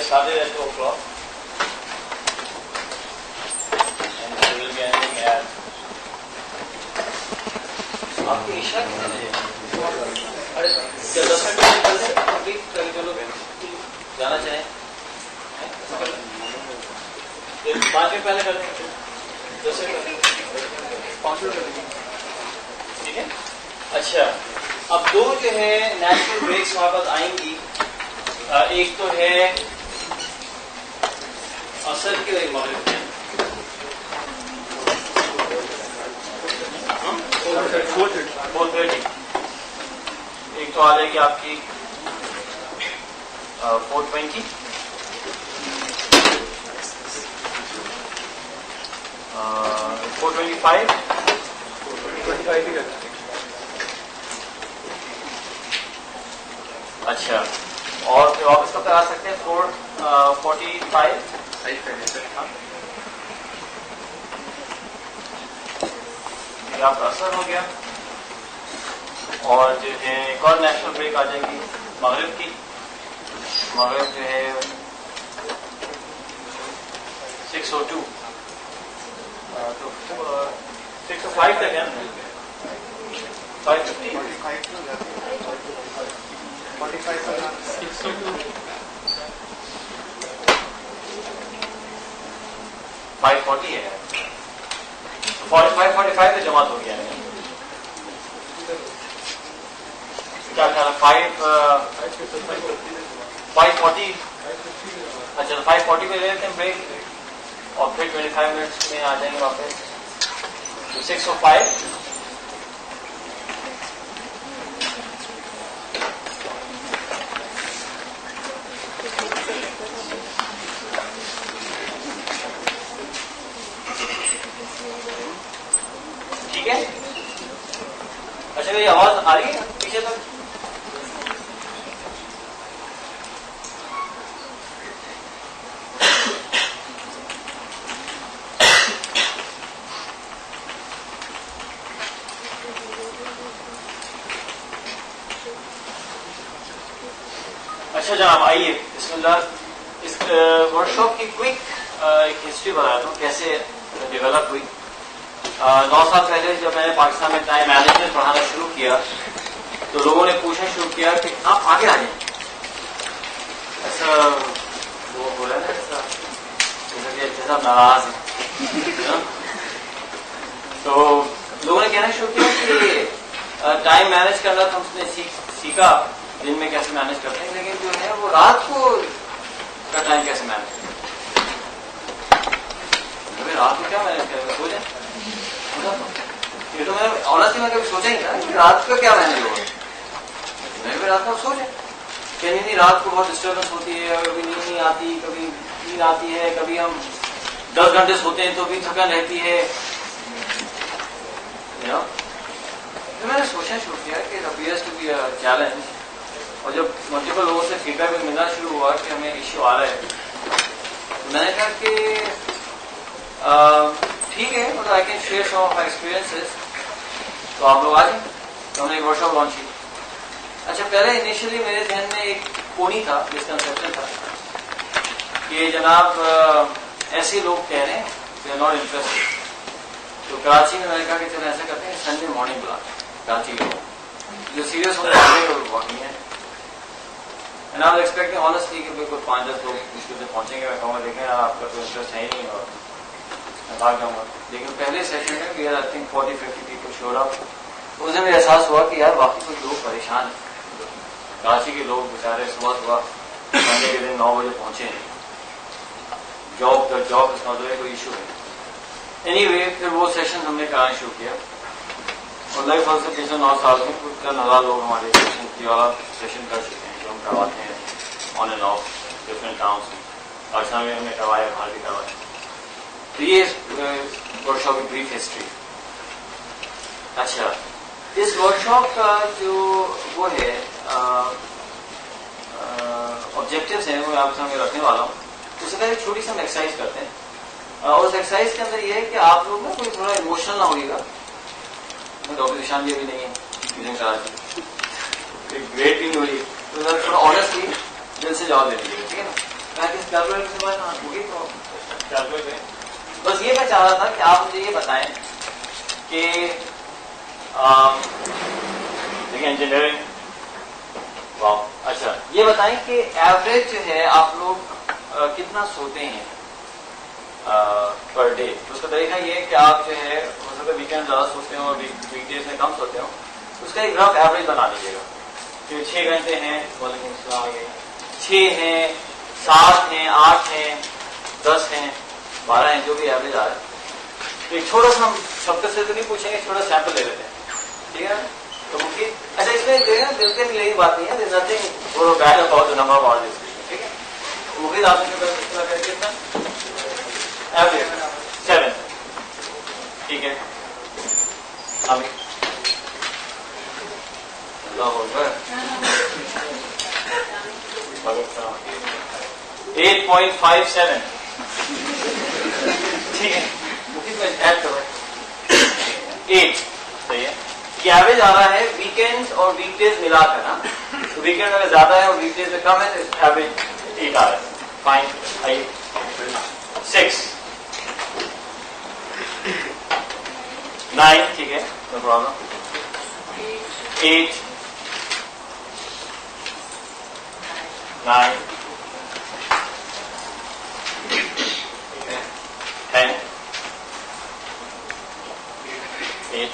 started at 2 o'clock and we will be ending at آپ کی عشاء کتنے بجے؟ 10 منٹ میں کر دیں کمپلیٹ کر جو لوگ جانا چاہیں 5 منٹ پہلے کر دیں 10 منٹ 5 منٹ کر دیں ٹھیک ہے. اچھا اب دو جو ہے نیشنل بریکس ہمارے پاس آئیں گی. ایک تو ہے عصر کی اور ایک مغرب کی. 4:30 ایک تو آ جائے گی آپ کی 4:20 4:25 اچھا اور پھر واپس کب تک آ سکتے ہیں 4:45 یہ آپ کا اثر ہو گیا. اور جو ہے ایک اور نیشنل بریک آ جائے گی مغرب کی. مغرب جو ہے 6:02 6:05 تک ہے 5:50 5:40 ہے 45 سے جماعت ہو گیا ہے. کیا خیال ہے 5:40 اچھا 5:40 پہ لے لیتے ہیں بریک اور پھر 25 منٹس میں آ جائیں گے واپس 6:05 ٹھیک ہے. اچھا یہ آواز آ رہی ہے پیچھے تک؟ اچھا جناب آئیے بسم اللہ. اس ورک شاپ کی کوئک ایک ہسٹری بتاتا ہوں کیسے ڈیولپ ہوئی. 9 سال پہلے جب میں نے پاکستان میں ٹائم مینجمنٹ پڑھانا شروع کیا تو لوگوں نے پوچھنا شروع کیا کہ آپ آگے آ جائیں. ایسا وہ بولا نا ایسا جیسا ناراض ہے تو لوگوں نے کہنا شروع کیا کہ ٹائم مینج کرنا تو ہم نے سیکھا دن میں کیسے مینج کرتے ہیں لیکن جو ہے وہ رات کو کا ٹائم کیسے مینج کرتے ہیں. رات کو کیا مینج کریں سو جائیں. یہ تو میں آنیسٹلی میں کبھی سوچا ہی تھا کہ رات کا کیا مینج ہوگا. میں بھی رات کو سو جائیں کہ نہیں رات کو بہت ڈسٹربنس ہوتی ہے کبھی نیند نہیں آتی کبھی نیند آتی ہے کبھی ہم 10 گھنٹے سوتے ہیں تو بھی تھکن رہتی ہے. میں نے سوچنا شروع کیا کہ appears to be a challenge. اور جب ملٹیپل لوگوں سے فیڈ بیک ملنا شروع ہوا کہ ہمیں ایشو آ رہا ہے تو میں نے کہا کہ ٹھیک ہے مطلب I can share some of my experiences تو آپ لوگ آ جائیں. تو ہم نے ایک ورک شاپ لانچ کی. اچھا پہلے انیشلی میرے ذہن میں ایک پونی تھا مسکنسیپشن تھا کہ جناب ایسے لوگ کہہ رہے ہیں دے آر ناٹ انٹرسٹڈ. تو کراچی میں نے کہا کہ چلو ایسا کرتے ہیں سنڈے مارننگ بلاتے ہیں کراچی کے لوگ جو سیریس ہونے والے واقعی ہیں. And I was expecting honestly کہ کوئی 5-10 لوگ مشکل سے پہنچیں گے. میں کہوں گا دیکھیں آپ کا تو انٹرسٹ ہے ہی نہیں اور میں بھاگ جاؤں گا. لیکن پہلے سیشن میں we are I think 40-50 people showed up. اس میں احساس ہوا کہ یار واقعی کچھ لوگ پریشان ہیں. کراچی کے لوگ بیچارے صبح سنڈے کے دن 9 بجے پہنچے ہیں. جاب اس کا کوئی ایشو ہے. اینی وے پھر وہ سیشن ہم نے کرانا شروع کیا اور لگ بھگ سے پچھلے 9 سال میں کچھ 1000 لوگ ہمارے والا سیشن کر چکے ہیں جو ہم کرواتے ہیں on and of different towns میں. پاکستان میں ہم نے کروایا باہر بھی کروایا. تو یہ ورک شاپ کی بریف ہسٹری. اچھا اس ورک شاپ کا جو وہ ہے آبجیکٹیوز ہیں وہ آپ سامنے رکھنے والا ہوں. اس سے پہلے ایک چھوٹی سی ہم ایکسرسائز کرتے ہیں اور اس ایکسرسائز کے اندر یہ ہے کہ آپ لوگ نا کوئی تھوڑا ایموشنل نہ ہوئے گا. ڈاکٹر نشان بھی ابھی نہیں ہے گریٹ بھی نہیں ہوئی تو تھوڑا آنیسٹلی دل سے جواب دے دیجیے گا ٹھیک ہے نا. بس یہ میں چاہ رہا تھا کہ آپ مجھے یہ بتائیں کہ دیکھیں انجینئرنگ، واو، اچھا یہ بتائیں کہ ایوریج جو ہے آپ لوگ کتنا سوتے ہیں پر ڈے؟ اس کا طریقہ یہ ہے کہ آپ جو ہے ہو سکتا ہے ویکینڈ زیادہ سوتے ہوں اور ویک ڈیز میں کم سوتے ہوں، اس کا ایک رف ایوریج بنا لیجیے گا کہ 6 گھنٹے ہیں، وعلیکم السلام، 6 ہیں، 7 ہیں، 8 ہیں، 10 ہیں، 12 ہیں، جو بھی ایوریج آ رہا ہے. ایک چھوٹا سا ہم سب سے تو نہیں پوچھیں گے، چھوٹا سیمپل لے لیتے ہیں، ٹھیک ہے نا؟ تو ممکن اچھا اس میں دل کے لیے بات نہیں ہے، nothing bad about the number of hours, ٹھیک ہے؟ ممکن آپ نے کتنا ایوریج 7، ٹھیک ہے؟ اللہ اکبر، 8.57، ٹھیک ہے؟ ایڈ کرو 8، صحیح ہے. یہ ایوریج آ رہا ہے ویکینڈ اور ویک ڈیز ملا کر نا، تو ویکینڈ میں زیادہ ہے اور ویک ڈیز میں کم ہے، تو ایوریج 8 آ رہا ہے. فائن. 6، 9، ٹھیک ہے، نو پرابلم. 8، 9، 10، 8،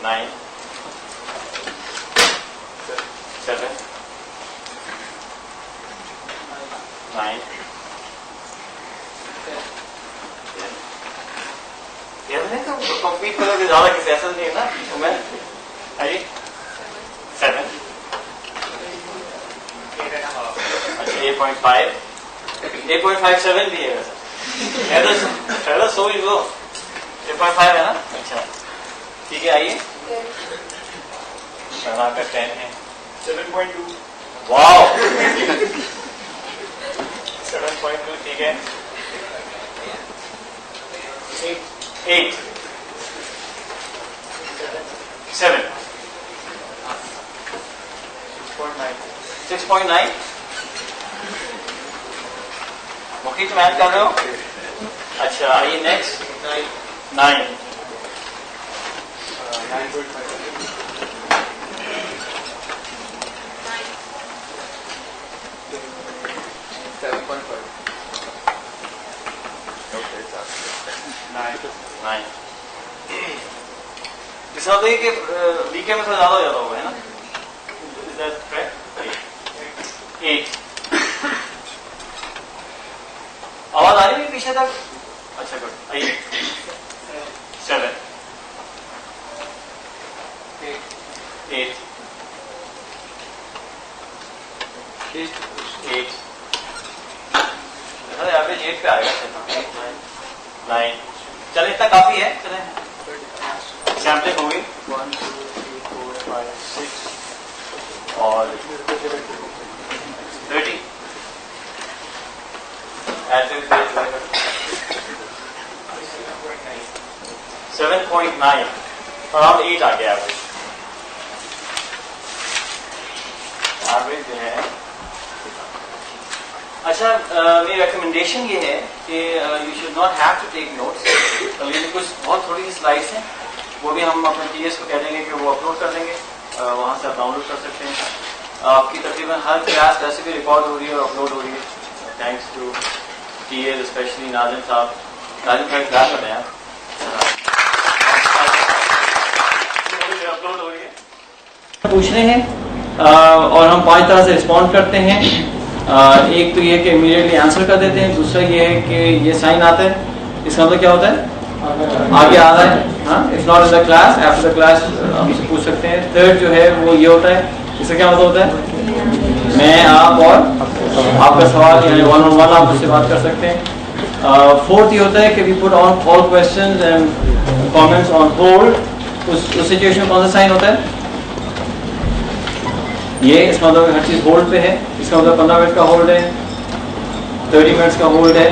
9، 7، 9، کمپلیٹ کرو کہ زیادہ کسی ایسا نہیں ہے نا، تو میں 7، اچھا 8.5، 8.57 بھی ہے ویسے، سو ہی لو 8.5 ہے نا. اچھا ٹھیک ہے، آئیے کا 10 ہے، 7.2، واو 7.2، ٹھیک ہے. 8، 7، 6.9، مخیج میں ایڈ کر رہے ہو. اچھا آئیے نیکسٹ 9، 9. اس کا تو یہ کہ ویکینڈ میں تھوڑا زیادہ ہو جاتا ہوگا، ہے نا؟ 8. آواز آ رہی ہے پیچھے تک؟ اچھا گڈ. آئیے 7، 8، 8، ایوریج 8 پہ آئے گا. 9، چلے اتنا کافی ہے، چلیں سیمپلنگ ہوگی 1 2 3 4 5 6 اور 30. 7.9، around 8 آ گیا ایوریج. ایوریج جو ہے. اچھا میری ریکمنڈیشن یہ ہے کہ you should not have to take notes. لیکن کچھ بہت تھوڑی سی سلائڈس ہیں، وہ بھی ہم اپنے ٹی ایس کو کہہ دیں گے کہ وہ اپلوڈ کر دیں گے، وہاں سے آپ ڈاؤن لوڈ کر سکتے ہیں. آپ کی تقریباً ہر کلاس ویسے بھی ریکارڈ ہو رہی ہے اور اپلوڈ ہو رہی ہے، thanks to TAs especially Nazim صاحب. ناظم صاحب کیا کر رہے ہیں اپلوڈ ہو رہی ہے. پوچھ رہے ہیں اور ہم 5 طرح سے رسپونڈ کرتے ہیں. ایک تو یہ کہ امیڈیٹلی آنسر کر دیتے ہیں، دوسرا یہ ہے کہ یہ سائن آتا ہے، اس کا مطلب کیا ہوتا ہے؟ آگے آ رہا ہے. ہاں، if not in the class after the class ہم سے پوچھ سکتے ہیں. تھرڈ جو ہے وہ یہ ہوتا ہے، اس کا کیا مطلب ہوتا ہے؟ میں، آپ اور آپ کا سوال، یعنی 1 on 1 آپ اس سے بات کر سکتے ہیں. فورتھ یہ ہوتا ہے کہ we put on all questions and comments on hold. اس سچویشن میں کون سا سائن ہوتا ہے؟ یہ، اس کا مطلب ہر چیز ہولڈ پہ ہے. اس کا مطلب 15 منٹ کا ہولڈ ہے، 30 منٹس کا ہولڈ ہے،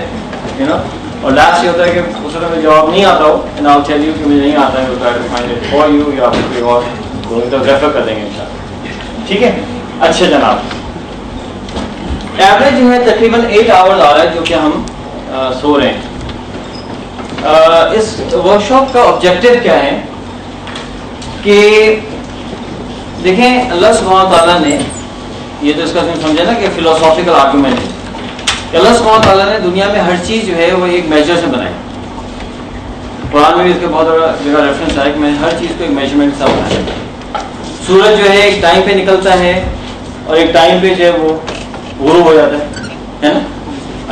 یو نو. اور لاسٹ یہ ہوتا ہے کہ اس وقت میں جواب نہیں آتا ہو، and I will tell you کہ مجھے نہیں آتا ہے، will try to find it for you, یا آپ کوئی اور ریفر کر دیں گے انشاءاللہ. ٹھیک ہے. اچھا جناب، ایوریج جو ہے تقریباً 8 آورز آ رہا ہے جو کہ ہم سو رہے ہیں. اس ورک شاپ کا آبجیکٹو کیا ہے کہ دیکھیں اللہ سبحانہ تعالیٰ نے, یہ تو اس کا سمجھے نا کہ فلاسافیکل آرگومنٹ ہے کہ اللہ سبحانہ تعالیٰ نے دنیا میں ہر چیز جو ہے وہ ایک میجر سے بنائی. قرآن میں بھی اس کا بہت بڑا جگہ ریفرنس ہے کہ میں نے ہر چیز کو ایک میجرمنٹ کے ساتھ بنایا. سورج جو ہے ایک ٹائم پہ نکلتا ہے اور ایک ٹائم پہ جو ہے وہ غروب ہو جاتا ہے نا.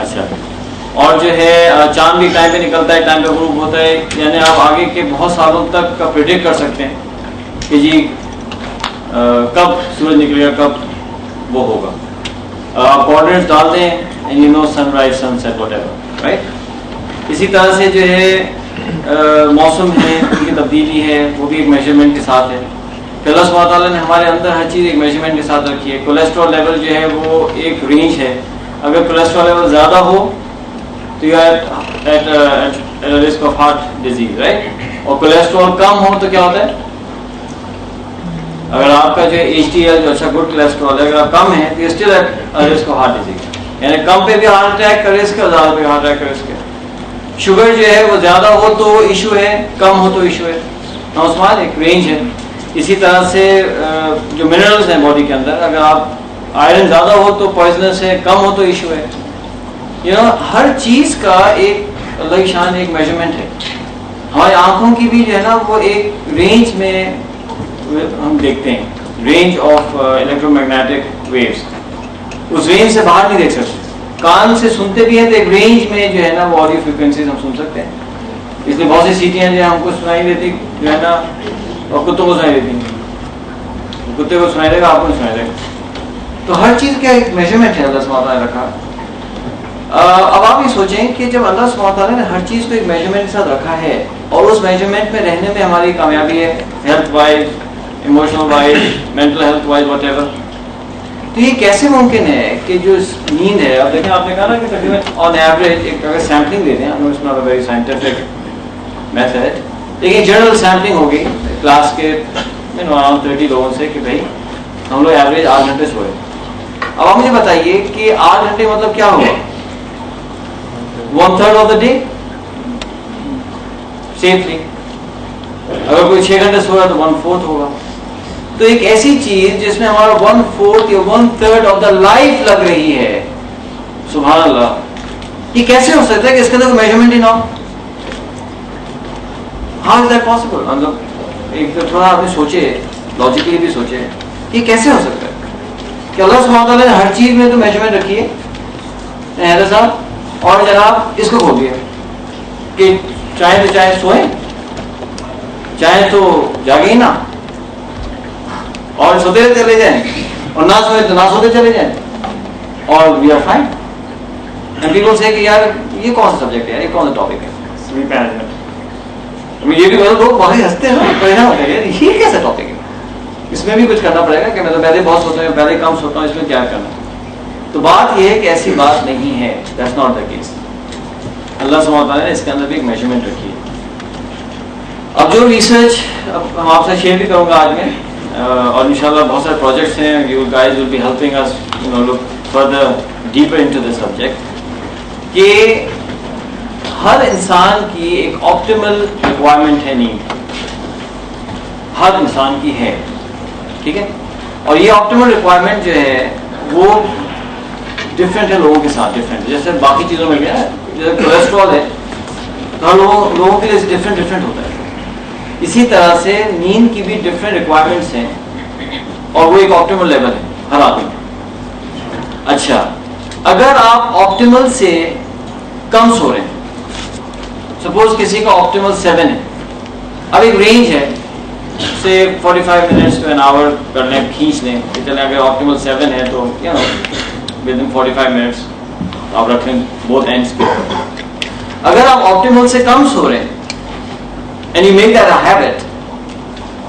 اچھا, اور جو ہے چاند بھی ٹائم پہ نکلتا ہے, ٹائم پہ غروب ہوتا ہے. یعنی آپ آگے کے بہت سالوں تک کا پریڈکٹ کر سکتے ہیں کہ جی کب سورج نکلے گا, کب وہ ہوگا. آپ کوآرڈینیٹس ڈال دیں and you know sunrise sunset whatever right, رائٹ. اسی طرح سے جو ہے موسم ہے, ان کی تبدیلی ہے, وہ بھی ایک میجرمنٹ کے ساتھ ہے. کہ اللہ سبحانہ تعالیٰ نے ہمارے اندر ہر چیز ایک میجرمنٹ کے ساتھ رکھی ہے. کولیسٹرول لیول جو ہے وہ ایک رینج ہے. اگر کولیسٹرول لیول زیادہ ہو تو you are at risk of heart disease, right. اور کولیسٹرول کم ہو تو کیا ہوتا ہے, اگر آپ کا جو ایچ ڈی ایل جو اچھا گڈ کولیسٹرول ہے اگر آپ کم ہے تو still at risk of heart disease. یعنی کم پہ بھی ہارٹ اٹیک کا رسک ہے, زیادہ پہ ہارٹ اٹیک کا رسک ہے. شوگر جو ہے وہ زیادہ ہو تو ایشو ہے, کم ہو تو ایشو ہے. عثمان ایک رینج ہے. اسی طرح سے جو منرلز ہیں باڈی کے اندر, اگر آپ آئرن زیادہ ہو تو پوائزنس ہے, کم ہو تو ایشو ہے. یو نو ہر چیز کا ایک اللہ کی شان ایک میجرمنٹ ہے. ہماری آنکھوں کی بھی جو ہے نا وہ ایک رینج میں ہم دیکھتے ہیں, range of electromagnetic waves. اس رینج سے باہر نہیں دیکھ سکتے. کان سے سنتے بھی ہیں تو ایک رینج میں جو ہے نا وہ آڈیو فریکوینسیز ہم سن سکتے ہیں. اس لیے بہت سی سیٹیاں جو ہم کو سنائی دیتی جو ہے نا, اور کتوں کو سنائی دیتی ہیں. کتے کو سنائی دے گا, آپ کو نہیں سنائی دے گا. تو ہر چیز کا ایک میجرمنٹ ہے اللہ سبحانہ تعالیٰ نے رکھا. اب آپ یہ سوچیں کہ جب اللہ سبحانہ تعالیٰ نے ہر چیز کو ایک میجرمنٹ کے ساتھ رکھا ہے اور اس میجرمنٹ میں رہنے میں ہماری کامیابی ہے, health wise, emotional wise, mental health wise, what ever, تو یہ کیسے ممکن ہے کہ جو نیند ہے, اب دیکھیں آپ نے کہا نا کہ تقریباً آن ایوریج ایک اگر سیمپلنگ دے دیں, it's not a very scientific method, لیکن جنرل سیمپلنگ ہوگی کلاس کے اراؤنڈ 30 لوگوں سے کہ بھائی ہم لوگ ایوریج 8 گھنٹے سوئے. اب آپ مجھے بتائیے کہ 8 گھنٹے مطلب کیا ہوگا, 1/3 آف دا ڈے سیفلی. اگر کوئی 6 گھنٹے سو رہا تو 1/4 ہوگا. تو ایک ایسی چیز جس میں ہمارا 1/4 یا 1/3 آف دا لائف لگ رہی ہے, سبحان اللہ, یہ کیسے ہو سکتا ہے کہ اس کے اندر کوئی میجرمنٹ ہی نہ ہو؟ How is that possible? مطلب ایک تھوڑا آپ نے سوچے, لاجیکلی بھی سوچے, یہ کیسے ہو سکتا ہے کہ اللہ سبحانہ تعالیٰ نے ہر چیز میں تو میجرمنٹ رکھی ہے. حیدر صاحب, اور جناب اس کو کھول دیا کہ چاہے تو چاہے سوئیں, چاہے تو جاگیں نا, اور سوتے ہوئے چلے جائیں, اور نہ سوئے تو نہ سوتے چلے جائیں, اور we are fine. And people سے کہ یار یہ کون سا سبجیکٹ ہے, یہ کون سا ٹاپک ہے, سلیپ مینجمنٹ. یہ بھی لوگ بہت ہنستے ہیں, پریشان ہوتے ہیں, یہ کیسا ٹاپک ہے, اس میں بھی کچھ کرنا پڑے گا کہ میں تو پہلے بہت سوتا ہوں, پہلے کم سوتا ہوں, اس میں کیا کرنا. تو بات یہ ہے کہ ایسی بات نہیں ہے, دیٹس ناٹ دا کیس. اللہ سبحانہ تعالیٰ نے اس کے اندر بھی ایک میجرمنٹ رکھی ہے. اب جو ریسرچ اب ہم آپ سے شیئر بھی کروں گا آج میں, اور انشاءاللہ بہت سارے پروجیکٹس ہیں, you guys will be helping us look further deeper into this subject, کہ ہر انسان کی ایک آپٹیمل ریکوائرمنٹ ہے نیند, ہر انسان کی ہے, ٹھیک ہے. اور یہ آپٹیمل ریکوائرمنٹ جو ہے وہ ڈفرینٹ ہے لوگوں کے ساتھ, ڈفرینٹ. جیسے باقی چیزوں میں بھی ہے, جیسے کولیسٹرول ہے تو ہر لوگوں کے لیے ڈفرینٹ ہوتا ہے. اسی طرح سے نیند کی بھی ڈفرینٹ ریکوائرمنٹس ہیں, اور وہ ایک آپٹیمل لیول ہے ہر آدمی. اچھا, اگر آپ آپٹیمل سے کم سو رہے ہیں, سپوز کسی کا آپٹیمل 7 ہے, اب ایک رینج ہے سے 45 منٹس ٹو این آور کر لیں, کھینچ لیں, چلیں اگر آپٹیمل 7 ہے تو you know within 45 minutes آپ رکھ لیں بوتھ اینڈس پہ. اگر آپ آپٹیمل سے کم سو رہے ہیں and you make that a habit,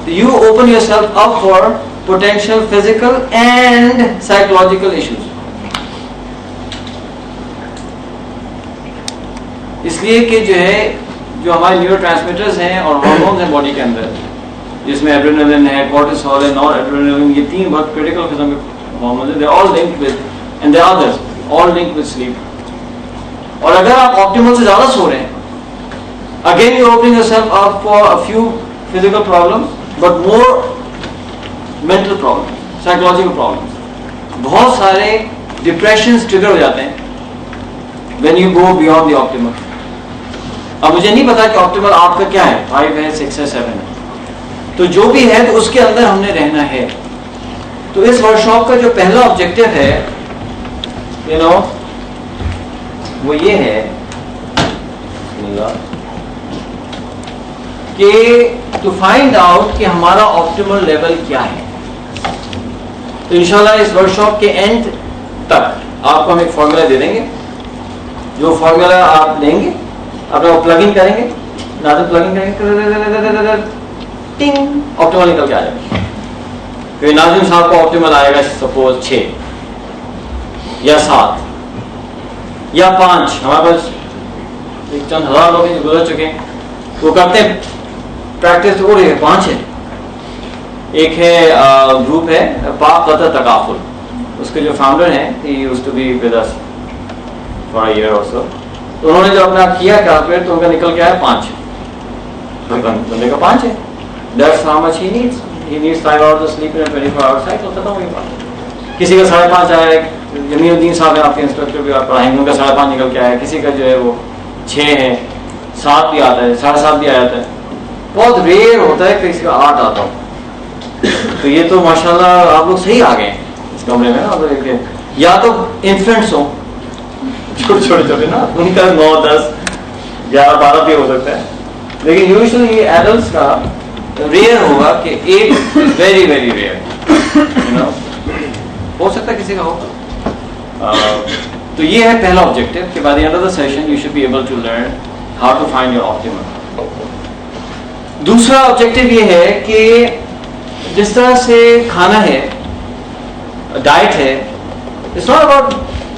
you open yourself up for potential physical and psychological issues. اس لیے کہ جو ہے جو ہمارے نیورو ٹرانسمیٹرز ہیں اور ہارمونز ہیں باڈی کے اندر, جس میں ایڈرینلن ہے, کورٹیسول ہے, نور ایڈرینلن, یہ 3 بہت کریٹیکل قسم کے ہارمونز ہیں. they are all linked with and the others, all linked with sleep. اور اگر آپ optimal سے زیادہ سو رہے ہیں, again you're opening yourself up for a few physical problems, but more mental problems, psychological problems. بہت سارے ڈپریشنز ٹریگر ہو جاتے ہیں when you go beyond the optimal. اب مجھے نہیں پتا کہ optimal آپ کا کیا ہے, 5 ہے, 6 ہے, 7 ہے, تو جو بھی ہے تو اس کے اندر ہم نے رہنا ہے. تو اس ورکشاپ کا جو پہلا آبجیکٹو ہے وہ یہ ہے کہ ٹو فائنڈ آؤٹ کہ ہمارا آپٹیمل لیول کیا ہے. تو انشاءاللہ اس ورکشاپ کے اینڈ تک آپ کو ہم ایک فارمولا دے دیں گے. جو فارمولا آپ لیں گے اپنا پلگ ان کریں گے, نازل پلگ ان کریں گے, ٹنگ آپٹیمل نکل کے آ جائے گا. کہ ناظم صاحب کو آپٹیمل آئے گا سپوز 6 یا 7 یا 5. ہمارے پاس چند ہزار لوگ ہیں جو گزر چکے ہیں, وہ کرتے ہیں پریکٹس ہو رہی ہے. 5 ہے. ایک ہے گروپ ہے پاک قطر تکافل, اس کے جو فاؤنڈر ہیں he used to be with us for a year or so. تو انہوں نے جو اپنا کیا کیلکولیٹ تو ان کا نکل کے آیا 5. بندے کا 5 ہے. That's how much he needs. He needs 5 hours of sleep in a 24-hour cycle. ختم ہو گئی بات. کسی کا 5.5 آیا ہے, جمیل الدین صاحب ہیں آپ کے انسٹرکٹر بھی آپ پڑھائیں گے, ان کا 5.5 نکل کے آیا ہے. کسی کا جو ہے وہ 6 ہے, 7 بھی آتا ہے, 7.5 بھی آ جاتا ہے. بہت ریئر ہوتا ہے کہ کسی کا 8 آتا ہو. تو یہ تو ماشاءاللہ آپ لوگ صحیح آ گئے ہیں اس کمرے میں. یا تو انفینٹس ہوں چھوٹے چھوٹے نا, ان کا 9, 10, 11, 12 بھی ہو سکتا ہے. لیکن یوزلی ایڈلٹس کا ریئر ہوگا کہ 8 ویری ویری ریئر ہو سکتا ہے کسی کا ہو. تو یہ ہے پہلا آبجیکٹو کہ by the end of the session you should be able to learn how to find your optimum. دوسرا آبجیکٹو یہ ہے کہ جس طرح سے کھانا ہے, ڈائٹ ہے, it's not about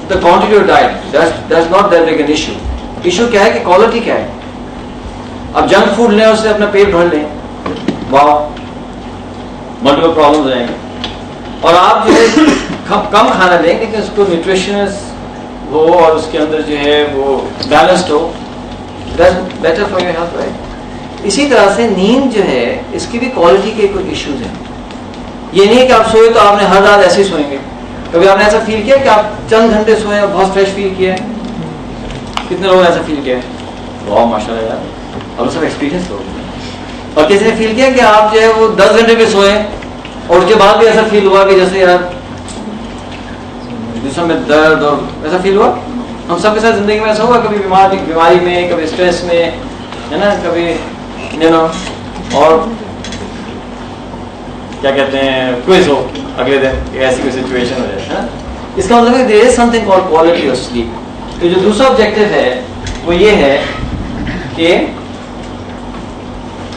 the quantity of diet, that's not that big an issue. Issue کیا ہے کہ کوالٹی کیا ہے. اب جنک فوڈ لیں, اس سے اپنا پیٹ بھر لیں, واو ملٹیپل پرابلمز ہو جائیں گے. اور آپ جو ہے کم کھانا لیں لیکن اس کو نیوٹریشنس ہو اور اس کے اندر جو ہے وہ balanced who, that's better for your health, right. اسی طرح سے نیند جو ہے اس کی بھی کوالٹی کے کچھ ایشوز ہیں. یہ نہیں کہ آپ سوئے تو آپ نے ہر رات ایسے ہی سوئیں گے. کبھی آپ نے ایسا فیل کیا کہ آپ چند گھنٹے سوئے اور بہت فریش فیل کیا ہے؟ کتنے لوگوں نے ایسا فیل کیا ہے؟ واہ ماشاء اللہ یار, اور سب ایکسپیرینس لوگ. اور کسی نے فیل کیا کہ آپ جو ہے وہ 10 گھنٹے بھی سوئے اور اس کے بعد بھی ایسا فیل ہوا کہ جیسے یار جسم میں درد اور ایسا فیل ہوا؟ ہم سب کے ساتھ زندگی میں ایسا ہوا, کبھی بیماری میں, کبھی اسٹریس میں, ہے نا, کبھی اور کیا کہتے ہیں کوئز ہو اگلے دن, ایسی کوئی سچویشن ہو جائے. اس کا مطلب ہے there is something called quality of sleep. تو جو دوسرا آبجیکٹو ہے وہ یہ ہے کہ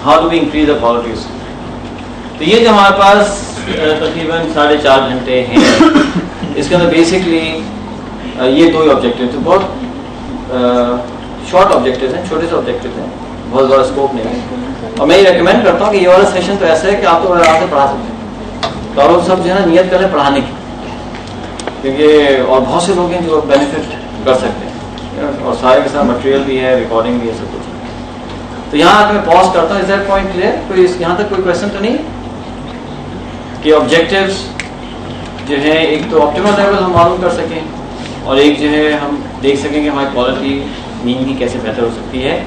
how do we increase the quality of sleep. تو یہ جو ہمارے پاس تقریباً 4.5 گھنٹے ہیں, اس کے اندر بیسکلی یہ 2 آبجیکٹو تو بہت شارٹ آبجیکٹو ہیں, چھوٹے سے آبجیکٹو ہیں, بہت زیادہ اسکوپ نہیں ہے. اور میں یہ ریکمینڈ کرتا ہوں کہ یہ والا سیشن تو ایسا ہے کہ آپ تو آرام سے پڑھا سکتے ہیں. تو آپ سب جو ہے نا نیت کریں پڑھانے کی, کیونکہ اور بہت سے لوگ ہیں جو بینیفٹ کر سکتے ہیں, اور سارے کے ساتھ مٹیریل بھی ہے, ریکارڈنگ بھی ہے, سب کچھ. تو یہاں آ کے میں پاز کرتا ہوں. Is that point clear? کوئی یہاں تک کوئی کوشچن تو نہیں کہ آبجیکٹیوز جو ہے ایک تو آپٹیمل لیول ہم معلوم کر سکیں, اور ایک جو ہے ہم دیکھ سکیں کہ ہماری کوالٹی نیند کی کیسے بہتر ہو سکتی ہے.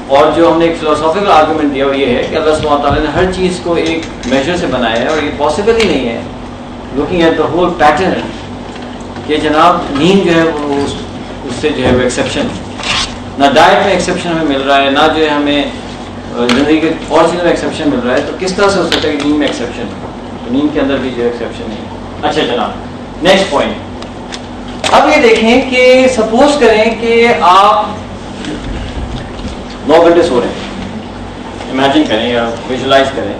اور جو ہم نے ایک فلاسافیکل آرگومنٹ دیا وہ یہ ہے کہ اللہ سبحانہ تعالیٰ نے ہر چیز کو ایک میجر سے بنایا ہے, اور یہ پاسبل ہی نہیں ہے looking at the whole pattern کہ جناب نیند جو ہے وہ اس سے جو ہے وہ ایکسیپشن, نہ ڈائٹ میں ایکسیپشن ہمیں مل رہا ہے, نہ جو ہے ہمیں زندگی کے اور چیزوں میں ایکسیپشن مل رہا ہے. تو کس طرح سے ہو سکتا ہے کہ نیند میں ایکسیپشن, تو نیند کے اندر بھی جو ہے ایکسیپشن نہیں. اچھا جناب نیکسٹ پوائنٹ. اب یہ دیکھیں کہ سپوز کریں کہ آپ 9 گھنٹے سو رہے ہیں, امیجن کریں یا ویژولائز کریں,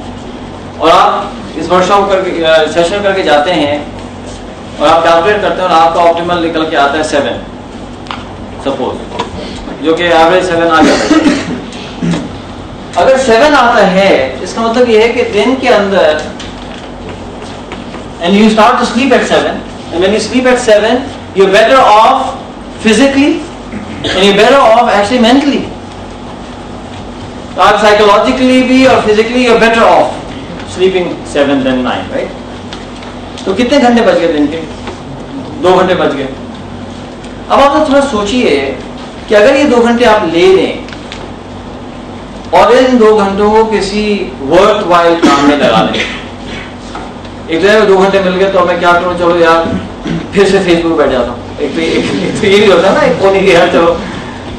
اور آپ اس ورکشاپ کر کے سیشن کر کے جاتے ہیں اور آپ کیلکولیٹ کرتے ہیں اور آپ کا آپٹیمل نکل کے آتا ہے 7 سپوز, جو کہ ایوریج 7 آ جاتا ہے. اگر 7 آتا ہے اس کا مطلب یہ ہے کہ دن کے اندر and you start to sleep at 7 and when you sleep at 7 you're better off physically and you're better off actually mentally. آپ psychologically بھی اور physically you're better off sleeping 7 than 9, right? تو کتنے گھنٹے بچ گئے دن کے؟ 2 گھنٹے بچ گئے. اب آپ تھوڑا سوچئے کہ اگر یہ 2 گھنٹے آپ لے لیں اور ان 2 گھنٹوں کو کسی ورتھ وائل کام میں لگا لیں. ایک جو ہے 2 گھنٹے مل گئے تو میں کیا کروں, چلو یار پھر سے فیس بک بیٹھ جاتا ہوں. ایک تو یہ بھی ہوتا ہے نا, ایک فون کی یار چلو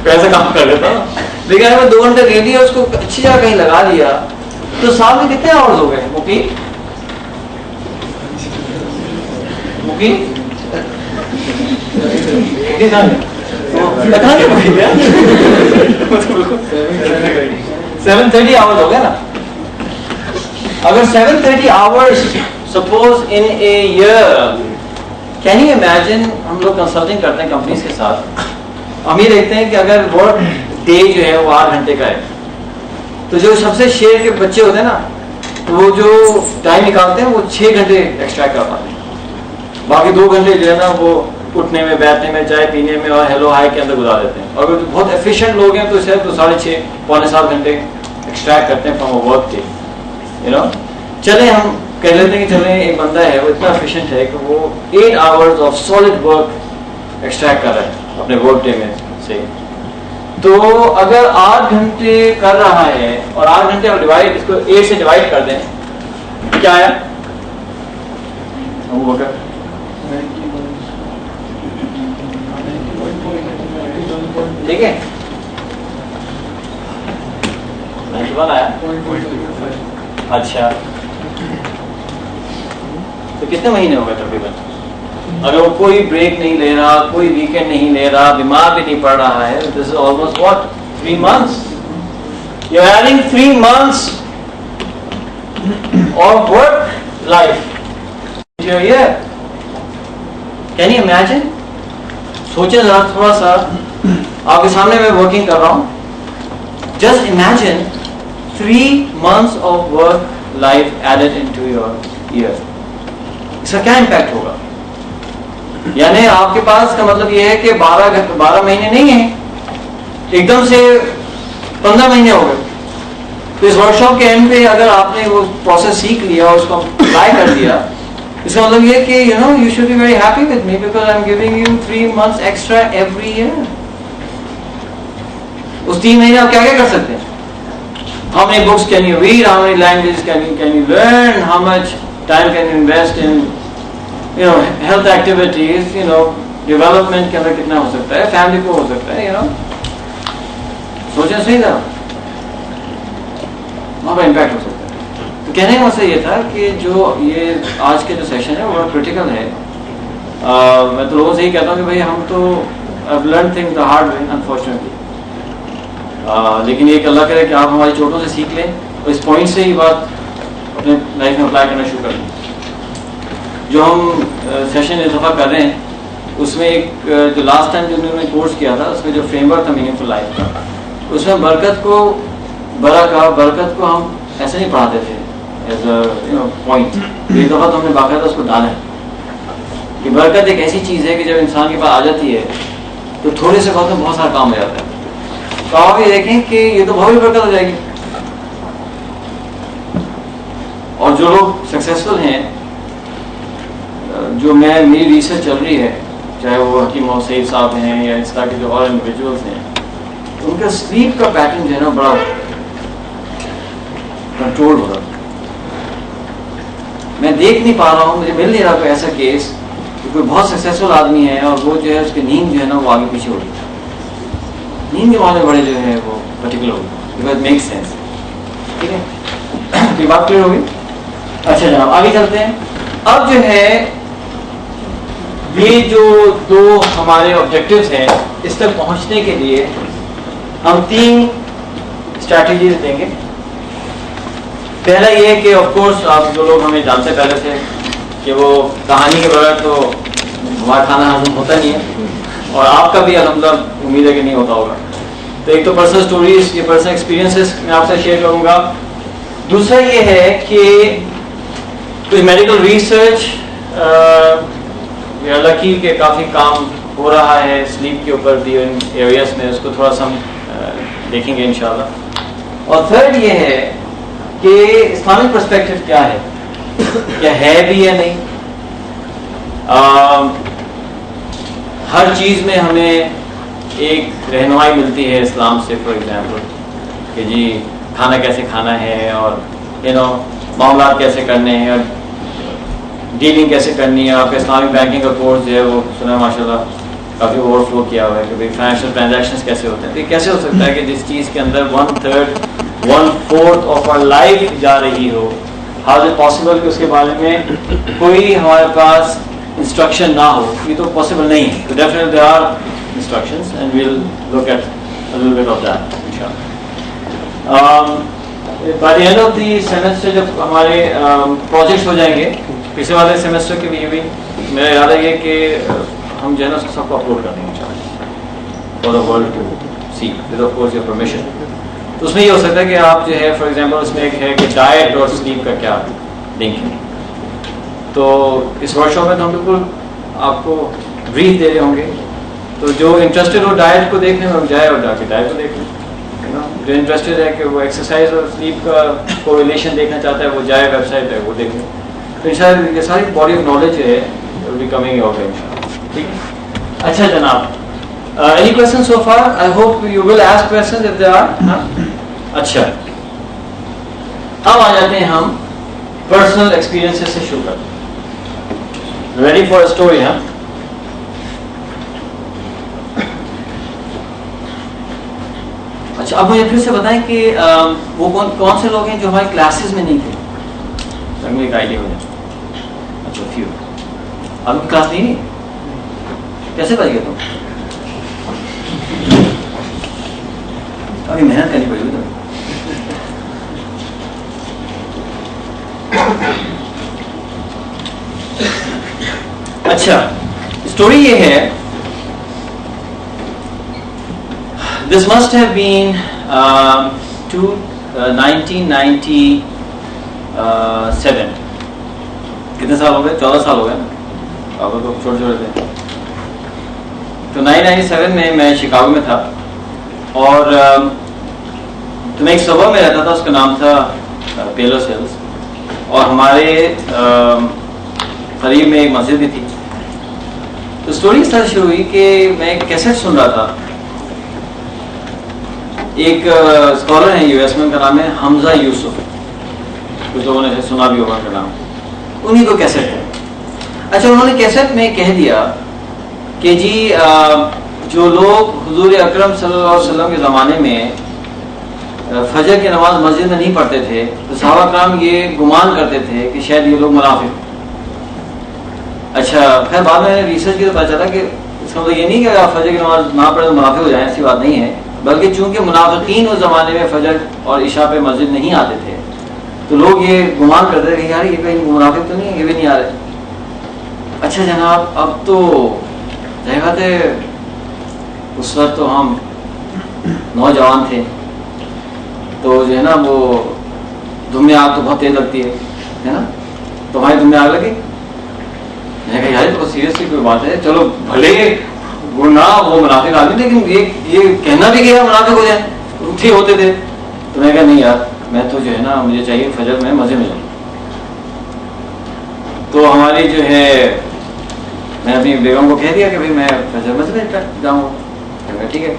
کیسے کام کر لیتا ہوں. لیکن اگر میں 2 گھنٹے لے لیا, اس کو اچھی جگہ کہیں لگا لیا, تو سال میں کتنے آورز ہو گئے مقیم؟ $730 آورز ہو گئے نا. اگر 730 hours suppose in a year, can you imagine, ہم لوگ کنسلٹنگ کرتے ہیں کمپنیز کے ساتھ, ہم یہ دیکھتے ہیں کہ اگر ورک ڈے جو ہے وہ 8 گھنٹے کا ہے, تو جو سب سے شیر کے بچے ہوتے ہیں نا, وہ جو ٹائم نکالتے ہیں وہ 6 گھنٹے ایکسٹریکٹ کر پاتے ہیں. باقی 2 گھنٹے جو ہے نا وہ اٹھنے میں, بیٹھنے میں, چائے پینے میں اور ہیلو ہائی کے اندر گزار دیتے ہیں. اور اگر بہت ایفیشینٹ لوگ ہیں تو صرف 6.5 پونے 7 گھنٹے ایکسٹریکٹ کرتے ہیں فرام ورک کے. چلیں ہم کہہ لیتے ہیں کہ چلیں ایک بندہ ہے وہ اتنا ایفیشینٹ ہے کہ وہ 8 hours of solid work extract کر رہا ہے اپنے ورک ڈے میں سے. تو اگر 8 گھنٹے کر رہا ہے اور 8 گھنٹے اور ڈیوائڈ, اس کو 8 سے ڈیوائڈ کر دیں, کیا آیا؟ ٹھیک ہے, 91 آیا. اچھا, تو کتنے مہینے ہو گئے تقریباً؟ اگر وہ کوئی بریک نہیں لے رہا, کوئی ویکینڈ نہیں لے رہا, بیمار بھی نہیں پڑ رہا ہے, this is almost what 3 months. You are adding 3 months of work life into your year. Can you imagine? سوچیں ذرا تھوڑا سا, آپ کے سامنے میں ورکنگ کر رہا ہوں. Just imagine 3 months of work life added into your year. اس کا کیا امپیکٹ ہوگا؟ یعنی آپ کے پاس کا مطلب یہ ہے کہ 12 مہینے نہیں ہیں, ایک دم سے 15 مہینے ہو گئے. تو اس ورک شاپ کے اینڈ پہ اگر آپ نے وہ پروسیس سیکھ لیا, اس کو اپلائی کر دیا, اس کا مطلب یہ کہ you should be very happy with me because I'm giving you 3 months extra every year. اس 3 مہینے آپ کیا کیا کر سکتے ہیں؟ How many books can you read? How many languages can you learn? How much time can you invest in health activities, development کے اندر کتنا ہو سکتا ہے, فیملی کو ہو سکتا ہے, سوچیں صحیح تھا, وہاں کا امپیکٹ ہو سکتا ہے. تو کہنے کا مسئلہ یہ تھا کہ جو یہ آج کے جو سیشن ہے وہ کریٹیکل ہے. میں تو روز یہی کہتا ہوں کہ بھائی ہم تو I've learned things the hard way unfortunately. لیکن یہ کہ اللہ کرے کہ آپ ہماری چوٹوں سے سیکھ لیں اور اس پوائنٹ سے ہی بات اپنے لائف میں اپلائی کرنا شروع کر دیں. جو ہم سیشن اس دفعہ کر رہے ہیں اس میں ایک جو لاسٹ ٹائم جو انہوں نے کورس کیا تھا اس میں جو فریم ورک تھا میننگ فل لائف کا, اس میں برکت کو ہم ایسے نہیں پڑھاتے تھے ایز اے پوائنٹ. ایک دفعہ تو ہم نے باقاعدہ اس کو ڈالا ہے کہ برکت ایک ایسی چیز ہے کہ جب انسان کے پاس آ جاتی ہے تو تھوڑے سے وقت میں بہت سارا کام ہو جاتا ہے. تو آپ یہ دیکھیں کہ یہ تو بہت ہی برکت ہو جائے گی. اور جو لوگ سکسیزفل ہیں, جو میری ریسرچ چل رہی ہے, چاہے وہ حکیم محمد سعید صاحب ہیں یا اس طرح کے جو اور انڈیویجولس ہیں, ان کا سلیپ کا پیٹرن جو ہے نا بڑا کنٹرول ہو رہا. میں دیکھ نہیں پا رہا ہوں, مجھے مل نہیں رہا کوئی ایسا کیس کہ کوئی بہت سکسیزفل آدمی ہے اور وہ جو ہے اس کی نیند جو ہے نا وہ آگے پیچھے ہو رہی ہے. نیند کے معاملے بڑے جو ہے وہ پرٹیکولر ہوگی, بیکاز میک سینس. ٹھیک ہے, یہ بات کلیئر ہوگی. اچھا جناب آگے چلتے ہیں. اب جو ہے یہ جو 2 ہمارے آبجیکٹیوز ہیں, اس تک پہنچنے کے لیے ہم 3 اسٹریٹجیز دیں گے. پہلا یہ کہ آف کورس آپ جو لوگ ہمیں جانتے پہلے تھے کہ وہ کہانی کے بغیر تو ہمارا کھانا ہضم ہوتا نہیں ہے, اور آپ کا بھی الحمدللہ امید ہے کہ نہیں ہوتا ہوگا. تو ایک تو پرسنل اسٹوریز, یہ پرسنل ایکسپیرینسز میں آپ سے شیئر کروں گا. دوسرا یہ ہے کہ کچھ medical research we are lucky کہ کافی کام ہو رہا ہے سلیپ کے اوپر بھی ان ایریاز میں، اس کو تھوڑا سا ہم دیکھیں گے انشاءاللہ. اور تھرڈ یہ ہے کہ اسلامک پرسپیکٹو کیا ہے، کیا ہے بھی یا نہیں. ہر چیز میں ہمیں ایک رہنمائی ملتی ہے اسلام سے. فار ایگزامپل کہ جی کھانا کیسے کھانا ہے، اور معاملات کیسے کرنے ہیں، اور ڈیلنگ کیسے کرنی ہے. آپ کا اسلامک بینکنگ کا کورس جو ہے وہ سنا ہے ماشاء اللہ کافی اوور فلو کیا ہوا ہے کہ بھائی فائنینشیل ٹرانزیکشنز کیسے ہوتے ہیں. تو یہ کیسے ہو سکتا ہے کہ جس چیز کے اندر 1/3 آف آور لائف جا رہی ہو، ہاؤ از اٹ پاسبل کہ اس کے بارے میں کوئی ہمارے پاس انسٹرکشن نہ ہو. یہ تو پاسبل نہیں ہے. تو definitely there are instructions and we'll look at a little bit of that انشاءاللہ. By the end of the semester جب ہمارے پروجیکٹس ہو جائیں گے، پچھلے والے سیمسٹر کے بھی میرا ارادہ یہ کہ ہم جو ہے نا اس کو سب کو اپلوڈ کر دیں گے for the world to see with of course your permission. تو اس میں یہ ہو سکتا ہے کہ آپ جو ہے فار ایگزامپل اس میں ایک ہے کہ ڈائٹ اور سلیپ کا کیا لنک ہے. تو اس ورک شاپ میں تو ہم بالکل آپ کو بریف دے رہے ہوں گے. تو جو انٹرسٹڈ ہو ڈائٹ کو دیکھنے میں وہ جائے اور جا کے ڈائٹ کو دیکھ لیں. جو انٹرسٹڈ ہے کہ وہ ایکسرسائز اور سلیپ کا کو ریلیشن دیکھنا چاہتا ہے وہ جائے ویب سائٹ ہے وہ دیکھ لیں. تو انشاءاللہ یہ ساری باڈی آف نالج جو ہے ول بی کمنگ آؤٹ انشاءاللہ. ٹھیک ہے. اچھا جناب، any questions so far? I hope you will ask questions if there are. اچھا اب آ جاتے ہیں ہم پرسنل ایکسپیرینسز سے شروع کرتے ہیں. Ready for a story? ہاں اچھا اب مجھے پھر سے بتائیں کہ وہ کون سے لوگ ہیں جو ہماری کلاسز میں نہیں تھے، تاکہ ایک آئیڈیا ہو جائے. اچھا فیو. آپ کی کلاس نہیں کیسے بچ گئے تم؟ ابھی محنت کرنی پڑے گی تمہیں. اچھا اسٹوری یہ ہے، دس مسٹ ہیو بین 1997. کتنے سال ہو گئے؟ 14 سال ہو گئے. پاپا تو چھوٹے چھوٹے تھے. تو 1997 میں میں شکاگو میں تھا، اور تو میں ایک صوبہ میں رہتا تھا، اس کا نام تھا پیلوس ہلز. اور ہمارے قریب میں ایک مسجد بھی تھی. تو اسٹوری اس طرح شروع ہوئی کہ میں ایک کیسٹ سن رہا تھا. ایک اسکالر ہیں یو ایس میں، ان کا نام ہے حمزہ یوسف. کچھ لوگوں نے سنا بھی ہوگا ان کا نام. انہیں کو کیسٹ ہے. اچھا انہوں نے کیسٹ میں کہہ دیا کہ جی جو لوگ حضور اکرم صلی اللہ علیہ وسلم کے زمانے میں فجر کی نماز مسجد میں نہیں پڑھتے تھے، تو صحابہ کرام یہ گمان کرتے تھے کہ شاید یہ لوگ منافق. اچھا خیر بعد میں ریسرچ کی تو پتہ چلا کہ اس کا مطلب یہ نہیں کہ اگر آپ فجر کی نماز نہ پڑھیں تو منافق ہو جائیں، ایسی بات نہیں ہے. بلکہ چونکہ منافقین اس زمانے میں فجر اور عشاء پہ مسجد نہیں آتے تھے، تو لوگ یہ گمان کرتے تھے کہ یار یہ کہیں منافق تو نہیں ہے، یہ بھی نہیں آ رہے. اچھا جناب اب تو ظاہر بات ہے اس وقت تو ہم نوجوان تھے، تو جو ہے نا وہ دم میں آگ تو بہت تیز لگتی ہے نا. تو ہماری دم میں آگ لگی. میں نے کہا یار تو سیریسلی کوئی بات ہے، چلو بھلے وہ نہ وہ منافق آدمی، لیکن یہ کہنا بھی کہ منافق ہو جائے اٹھے ہوتے تھے. تو میں نے کہا نہیں یار میں تو جو ہے نا مجھے چاہیے فجر میں مزے میں جاؤں. تو ہماری جو ہے میں اپنی بیگم کو کہہ دیا کہ بھائی میں فجر مزے میں جاؤں گا. ٹھیک ہے.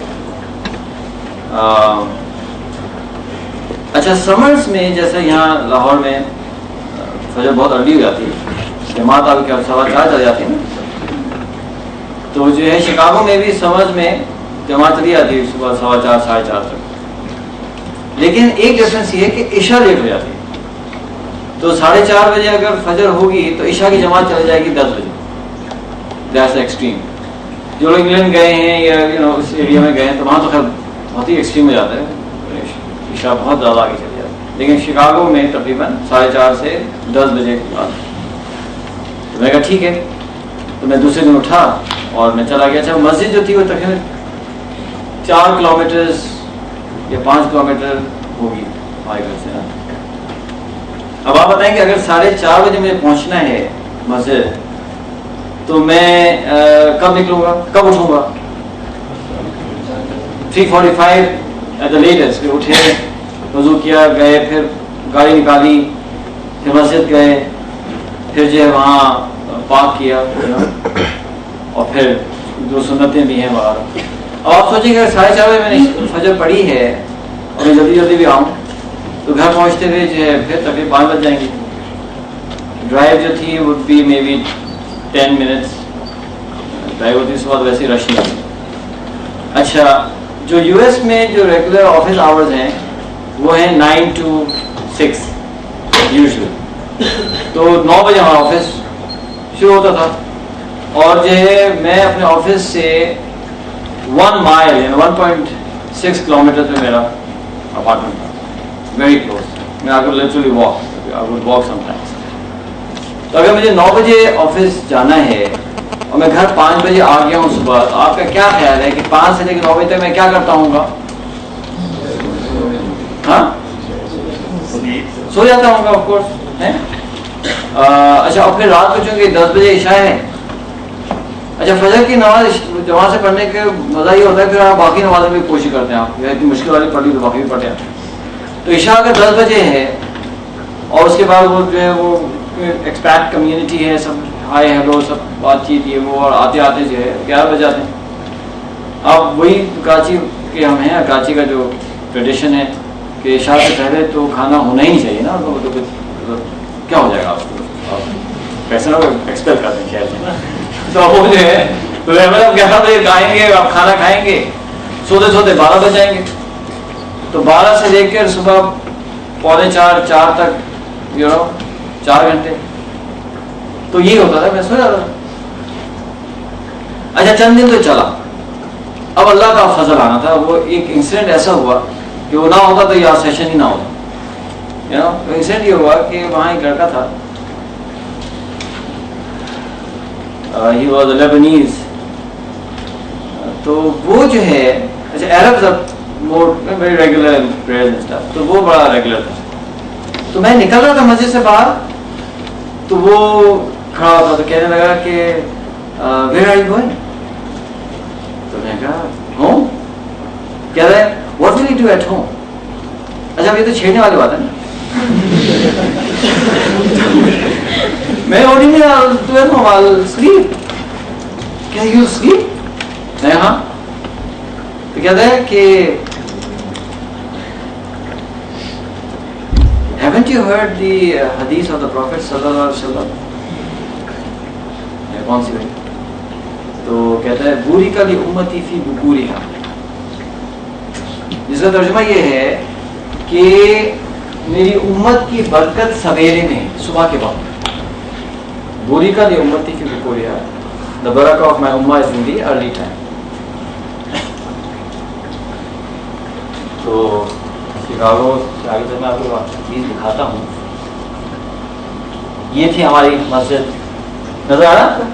اچھا سمرس میں جیسے یہاں لاہور میں فجر بہت ارلی ہو جاتی ہے، جماعت آپ کے 4:15 چل جاتی ہے نا. تو جو ہے شکاگو میں بھی سمرس میں جماعت چلی جاتی ہے صبح 4:15 4:30 تک. لیکن ایک ڈفرینس یہ ہے کہ عشاء لیٹ ہو جاتی ہے. تو 4:30 بجے اگر فجر ہوگی تو عشاء کی جماعت چلی جائے گی 10 بجے. That's extreme. جو لوگ انگلینڈ گئے ہیں یا اس ایریا میں گئے ہیں تو وہاں تو خیر بہت ہی ایکسٹریم ہو جاتا ہے، عشاء بہت زیادہ آگے چلی جاتی ہے. لیکن شکاگو میں تقریباً 4:30 سے 10 بجے کے بعد. تو میں کہا ٹھیک ہے. تو میں دوسرے دن اٹھا اور میں چلا گیا. اچھا مسجد جو تھی وہ تقریباً 4 کلومیٹر یا 5 کلومیٹر ہوگی ہمارے گھر سے. اب آپ بتائیں کہ اگر 4:30 بجے مجھے پہنچنا ہے مسجد تو میں کب نکلوں گا, کب اٹھوں گا؟ 3:45 ایٹ دا لیٹسٹ. پھر اٹھے, وضو کیا, گئے, پھر گاڑی نکالی, پھر مسجد گئے, پھر جو ہے وہاں پاک کیا, اور پھر جو سنتیں بھی ہیں وغیرہ. اور آپ سوچیں کہ 4:30 بجے میں نے فجر پڑھی ہے اور میں جلدی جلدی بھی آؤں تو گھر پہنچتے ہوئے جو ہے پھر تقریباً 5 بج جائیں گے. ڈرائیو جو تھی would be maybe 10 minutes drive ہوتی, اس کے بعد ویسے رش نہیں ہوتی. اچھا, جو یو ایس میں جو ریگولر آفس آورز ہیں وہ ہیں 9 to 6 یوزلی. تو 9 بجے ہمارا آفس شروع ہوتا تھا, اور جو ہے میں اپنے آفس سے 1 مائل یعنی 1.6 کلومیٹر پہ میرا اپارٹمنٹ تھا, ویری کلوز. میں آ کر لٹرلی واک سم ٹائمس. تو اگر مجھے 9 بجے آفس جانا ہے اور میں گھر 5 بجے آ گیا ہوں صبح, تو آپ کا کیا خیال ہے کہ 5 سے لے کے 9 بجے تک میں کیا کرتا ہوں گا؟ ہاں, سو جاتا ہوں گا آف کورس. اچھا, اور پھر رات کو چونکہ 10 بجے عشاء ہے. اچھا, فجر کی نماز جماعت سے پڑھنے کے مزہ یہ ہوتا ہے پھر آپ باقی نمازیں بھی کوشش کرتے ہیں. آپ اتنی مشکل والی پڑھ لی تو باقی بھی پڑھتے ہیں. تو عشاء اگر 10 بجے ہے اور اس کے بعد وہ جو ہے وہ ایکسپیکٹ کمیونٹی ہے, سب ہائے ہیلو سب بات چیت یہ وہ, اور آتے آتے جو ہے 11 بج جاتے ہیں. اب وہی کراچی کے ہم ہیں, کراچی کا جو ٹریڈیشن ہے کہ عشاء سے پہلے تو کھانا ہونا ہی چاہیے نا. تو کیا ہو جائے گا آپ کو, پیسے نہ ایکسپیکٹ کرتے ہیں شہر. تو وہ جو ہے تو مطلب 11 بجے کھائیں گے, آپ کھانا کھائیں گے, سوتے سوتے 12 بج جائیں گے. تو 12 سے لے کر صبح 3:45 تک 4 گھنٹے تو یہی ہوتا تھا, میں سو جاتا تھا. اچھا, چند دن تو چلا. اب اللہ کا فضل آنا تھا. وہ ایک انسیڈنٹ ایسا ہوا کہ وہ نہ ہوتا تو یہ سیشن ہی نہ ہوتا. انسیڈنٹ یہ ہوا کہ وہاں ایک لڑکا تھا, he was a Lebanese. تو وہ جو ہے, اچھا Arabs are more very regular in prayers and stuff, تو وہ بڑا ریگولر تھا. تو میں نکل رہا تھا مسجد سے باہر, تو وہ کھڑا تھا تو کہنے لگا کہ where are you going? تو میں کہا home. کہہ رہا ہے what will you do at home? اچھا, یہ تو چھیڑنے والی بات ہے نا. میں sleep. Can you sleep? میں ہاں. تو کہتا ہے کہ haven't you heard the hadith of the Prophet sallallahu alaihi wasallam? کون سی بھائی؟ تو کہتا ہے بوری کا لی امتی فی بکوریہا, جس کا ترجمہ یہ ہے کہ میری امت کی برکت سویرے میں, صبح کے وقت. بوری کا لی امتی فی بکوریہا, the barakah of my ummah is in the early time. تو شکاگو سے آگے سے میں آپ کو چیز دکھاتا ہوں. یہ تھی ہماری مسجد, نظر آ رہا؟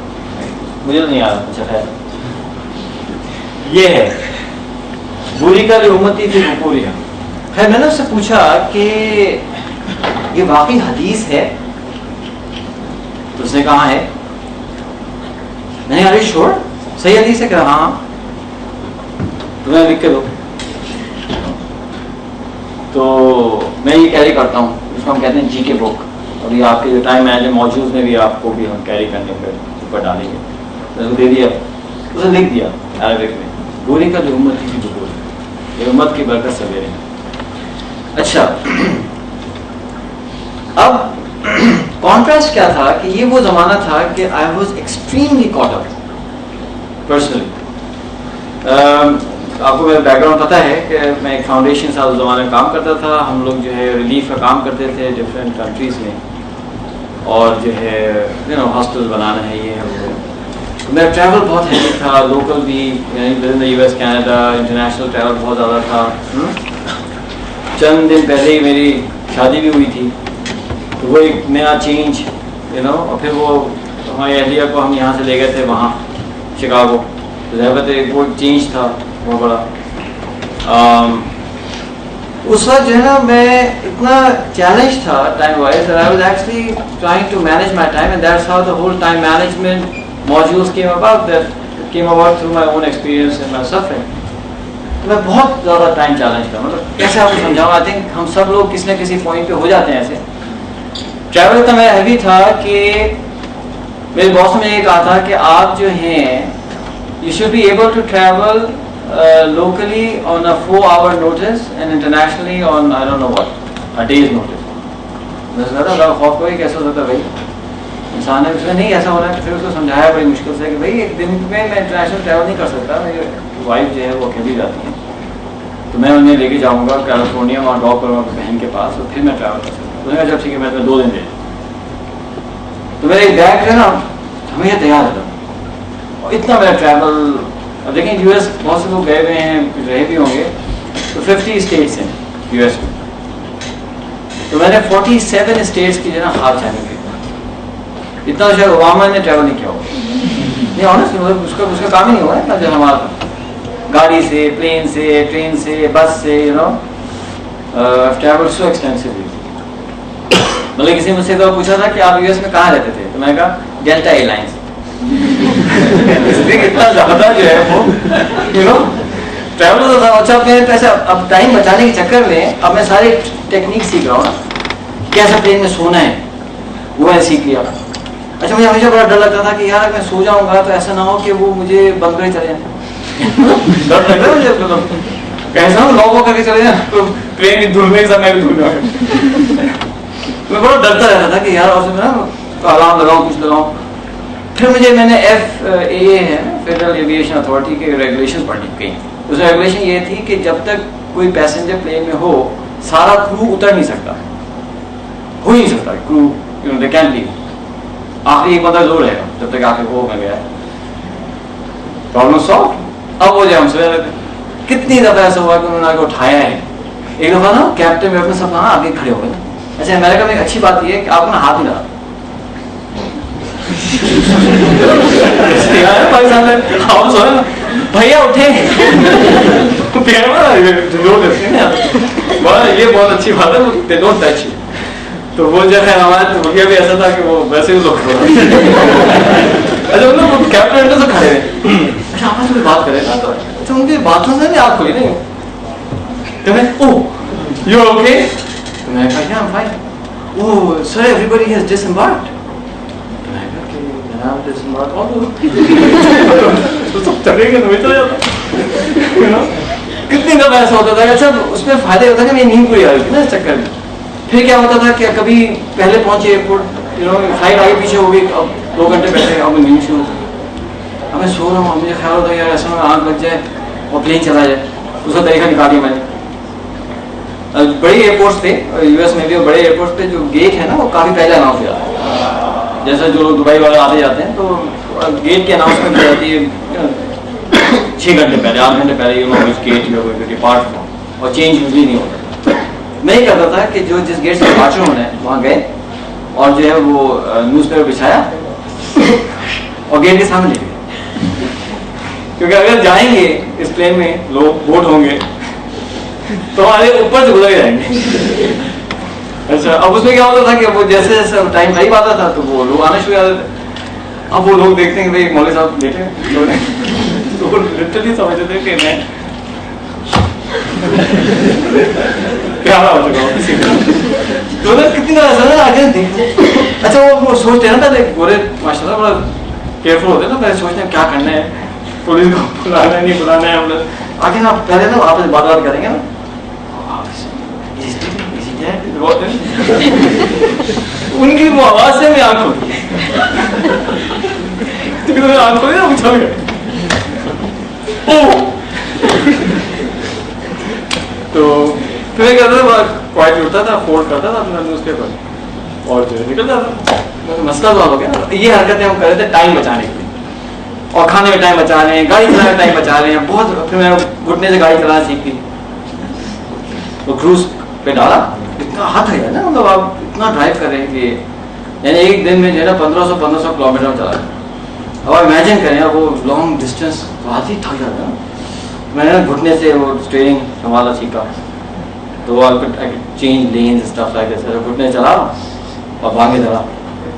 مجھے تو نہیں آ رہا. اچھا خیر, یہ ہے بوری کا لی امتی فی بکوریہا. خیر, میں نے اس سے پوچھا کہ یہ واقعی حدیث ہے؟ تو اس نے کہا ہے. میں نے ارے شور صحیح حدیث ہے کہ ہاں, تمہیں لکھ کے دو. تو میں یہ کیری کرتا ہوں, اس کو ہم کہتے ہیں جی کے بک, اور یہ آپ کے جو ٹائم مینجمنٹ موجود میں بھی آپ کو بھی ہم کیری کرنے پہ اوپر ڈالیں گے. میں نے دے دیا, اسے لکھ دیا عربک میں, بوری کا جو امت کی بکور, یہ امت کی برکت سویرے میں. اچھا, اب کانٹراسٹ کیا تھا کہ یہ وہ زمانہ تھا کہ I was extremely cut up personally. آپ کو میرا بیک گراؤنڈ پتہ ہے کہ میں ایک فاؤنڈیشن ساتھ اس زمانے میں کام کرتا تھا. ہم لوگ جو ہے ریلیف کا کام کرتے تھے ڈفرینٹ کنٹریز میں, اور جو ہے ہاسپٹل بنانا ہے, یہ ہے وہ. میرا ٹریول بہت ہیوی تھا, لوکل بھی یعنی U S Canada, international travel بہت زیادہ تھا. چند دن پہلے ہی میری شادی بھی ہوئی تھی, تو وہ ایک نیا چینج اور پھر وہ ہماری اہلیہ کو ہم یہاں سے لے گئے تھے وہاں شکاگو, تو ضرورت وہ چینج تھا بہت بڑا. اس وقت جو ہے نا میں اتنا چیلنج تھا time wise, I was actually trying to manage my time, and that's how the whole time management modules came about through my own experience and my suffering. تو میں بہت زیادہ ٹائم چیلنج تھا, مطلب کیسے آپ کو سمجھاؤں. آئی تھنک ہم سب لوگ کسی نہ کسی پوائنٹ پہ ہو جاتے ہیں ایسے. ٹریول اتنا میرا ہیوی تھا کہ میرے باس نے یہ کہا تھا کہ آپ جو ہیں you should be able to travel locally on a 4-hour notice and internationally on I don't know what a day's notice. میں سوچا تھا خوف کو کیسے ہو سکتا ہے بھائی, انسان ہے اس میں نہیں ایسا ہو رہا ہے. پھر اس کو سمجھایا بڑی مشکل سے کہ بھائی ایک دن میں انٹرنیشنل ٹریول نہیں کر سکتا, میری وائف جو ہے وہ اکیلی جاتی ہیں, تو میں انہیں لے کے جاؤں گا کیلیفورنیا, وہاں ڈراپ کروں گا بہن کے پاس, اور پھر میں ٹریول کر سکتا ہوں. انہوں نے کہا جب ٹھیک ہے میں تمہیں 2 دن دے دوں. تو میرا ایک بیگ ہے نا ہمیشہ تیار رہتا, اور اتنا میرا ٹریول. اب دیکھیں یو ایس بہت سے لوگ گئے ہوئے ہیں, رہے بھی ہوں گے, تو 50 اسٹیٹس ہیں یو ایس میں. تو میں نے 47 اسٹیٹس کی جو ہے نا ہاتھ جانے کی, اتنا شاید اوباما نے ٹریول نہیں کیا ہو. نہیں آنےسٹ, مطلب اس کا کام ہی نہیں ہوا ہے نا, جو ہمارا گاڑی سے, پلین سے, ٹرین سے, بس سے, یو نو ٹریول سو ایکسپینسولی. مطلب کسی مجھ سے تو پوچھا تھا کہ آپ یو ایس میں کہاں رہتے تھے, تو میں نے کہا ڈیلٹا ایئر لائنس. اتنا زیادہ جو ہے وہ یو نو ٹریول ہوتا تھا. اچھا میں پیسہ اب ٹائم بچانے کے چکر میں اب میں سارے ٹیکنیک سیکھ رہا ہوں نا, کیسا پلین میں سونا ہے وہ میں سیکھ لیا. اچھا مجھے ہمیشہ بڑا ڈر لگتا تھا کہ یار اگر میں سو جاؤں گا تو ایسا نہ ہو کہ وہ مجھے بند کر چلے جائیں. ڈر لگتا ہے مجھے, کیسا لوگوں کر کے چلے جائیں تو ٹرین کی دھول میں میں بھی دھول جاؤں. میں بڑا ڈرتا رہتا تھا کہ یار اور سے نا الارم لگاؤں, کچھ لگاؤں. پھر میں نے FAA ہے فیڈرل ایویشن اتھارٹی کے ریگولیشن پڑھی گئی. اس میں ریگولیشن یہ تھی کہ جب تک کوئی پیسنجر پلین میں ہو سارا کرو اتر نہیں سکتا, ہو نہیں سکتا کرو, دے کین لیو. آخری ایک بندہ ضرور رہے گا جب تک آخر وہ میں گیا. Problem solve. اب وہ جو ہم سوچ رہے تھے کتنی دفعہ ایسا ہوا کہ انہوں نے آگے اٹھایا ہے. ایک دفعہ نا کیپٹن میں اپنے سب کہاں آگے کھڑے ہو گئے. اچھا امریکہ میں ایک اچھی بات یہ ہے کہ آپ نے ہاتھ نہیں لگا, بھیا اٹھے, یہ بہت اچھی بات ہے, ڈونٹ ٹچ. تو وہ جو ہے ہمارا بھیا بھی ایسا تھا کہ وہ ویسے ہی لوگ اچھا ان لوگ کیپٹن سے کھڑے ہوئے. اچھا آپ سے بات کرے نا, تو اچھا ان کی بات سن رہے آپ کھولی نہیں تو میں اوہ یو اوکے, تو میں کہا کیا fine. Oh sir every has disembarked. کتنی دفعہ ایسا ہوتا تھا. اچھا اس میں فائدہ ہوتا ہے کہ میری نیند پوری آ رہی تھی نا اس چکر میں. پھر کیا ہوتا تھا کہ کبھی پہلے پہنچے ایئرپورٹ, فلائٹ آگے پیچھے ہو گئی, اب 2 گھنٹے بیٹھے, اب نیند شروع ہوتی. اب میں سو رہا ہوں, مجھے خیال ہوتا ہے یار ایسا میں آنکھ لگ جائے اور پلین چلا جائے. اس کا طریقہ نکال دیا میں نے. بڑے ایئرپورٹس پہ یو ایس میں بھی, بڑے ایئرپورٹس پہ جو گیٹ ہے نا وہ کافی پہلے اناؤنس ہو جاتا ہے. جیسے جو لوگ دبئی والے آتے جاتے ہیں تو گیٹ کی اناؤنسمنٹ ہو جاتی ہے 6 گھنٹے پہلے, 8 گھنٹے پہلے, you know which gate you are depart from, اور چینج یوزلی نہیں ہوتا. میں یہ کرتا تھا کہ جو جس گیٹ سے ڈپارچر ہونا ہے وہاں گئے اور جو ہے وہ نیوز پیپر بچھایا اور گیٹ کے سامنے لے گئے, کیونکہ اگر جائیں گے اس پلین میں لوگ بورڈ ہوں گے تو ہمارے اوپر سے گزر جائیں گے. اچھا اب اس میں کیا ہوتا تھا کہ وہ جیسے جیسے ٹائم قریب آتا تھا تو وہ لوگ آنا شروع ہو جاتے تھے. اب وہ لوگ دیکھتے ہیں کہ بھائی مولوی صاحب بیٹھے تو وہ لٹرلی سمجھتے تھے کہ میں کیا ہو چکا ہوں. کتنی طرح ایسا آگے دیکھتے. اچھا وہ سوچتے ہیں نا پہلے گورے ماشاء اللہ بڑا کیئرفل ہوتے ہیں نا, پہلے سوچتے ہیں کیا کرنا ہے, پولیس کو بلانا ہے نہیں بلانا ہے. ہم لوگ آگے نا پہلے نا آپس بات کریں گے نا, ان کی وہ آواز سے میں آنکھ کھولی, آنکھ کھولی نا اچھل گئے. تو پھر میں کہتا تھا کوائٹ اٹھتا تھا, فولڈ کرتا تھا اپنا نیوز پیپر اور جو نکلتا تھا. مسئلہ تو ہو گیا نا, یہ حرکتیں ہم کر رہے تھے ٹائم بچانے کے لیے, اور کھانے میں ٹائم بچا رہے ہیں, گاڑی چلانے میں ٹائم بچا رہے ہیں بہت. پھر میں گھٹنے سے گاڑی چلانا سیکھ لی, تو کروز پہ ڈالا, اتنا ہاتھ ہے نا, مطلب آپ اتنا ڈرائیو کر رہے ہیں کہ یعنی ایک دن میں جو ہے نا 1500 کلومیٹر میں چلا رہے ہیں. اب آپ امیجن کریں وہ لانگ ڈسٹینس بہت ہی تھک جاتا ہے. میں نے گھٹنے سے وہ اسٹیئرنگ سنبھالا سیکھا, تو چینج لینز اسٹف لائک دیس, گھٹنے چلا اور بھاگے چلا.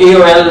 AOL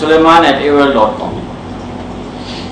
suleiman@aol.com।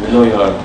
below your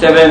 7,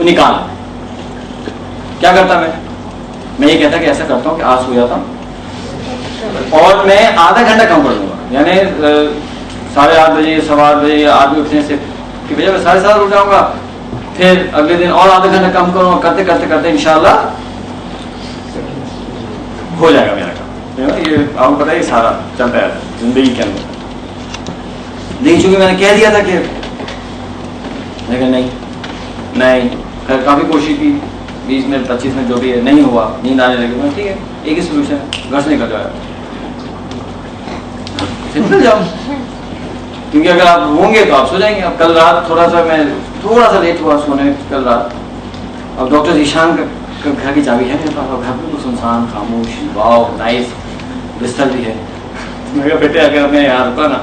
وہ نکال. کیا کرتا میں یہ کہتا کہ ایسا کرتا ہوں کہ آج سو جاتا ہوں اور میں آدھا گھنٹہ کم کر دوں گا, یعنی 8:30 بجے 8:15 بجے آدمی اٹھنے سے کی وجہ میں 7:30 اٹھ جاؤں گا, پھر اگلے دن اور آدھا گھنٹہ کم کروں گا, کرتے کرتے کرتے انشاءاللہ ہو جائے گا میرا کام. یہ آپ کو پتا ہے, یہ سارا چلتا ہے زندگی کے اندر. لیکن چونکہ میں نے کہہ دیا تھا کہ لیکن نہیں پھر کافی کوشش کی, 20 منٹ 25 منٹ جو بھی ہے, نہیں ہوا, نیند آنے لگی. ٹھیک ہے, ایک ہی سولوشن ہے, گھر سے نکل جاؤ, نکل جاؤ, کیونکہ اگر آپ ہوں گے تو آپ سو جائیں گے. اب کل رات میں تھوڑا سا لیٹ ہوا سونے میں کل رات. اب ڈاکٹر ذیشان کا گھر کی چابی ہے میرے پاس, اور گھر بالکل سنسان خاموش, واو نائس, بستر بھی ہے. میں کہا بیٹے اگر میں یہاں رکا نا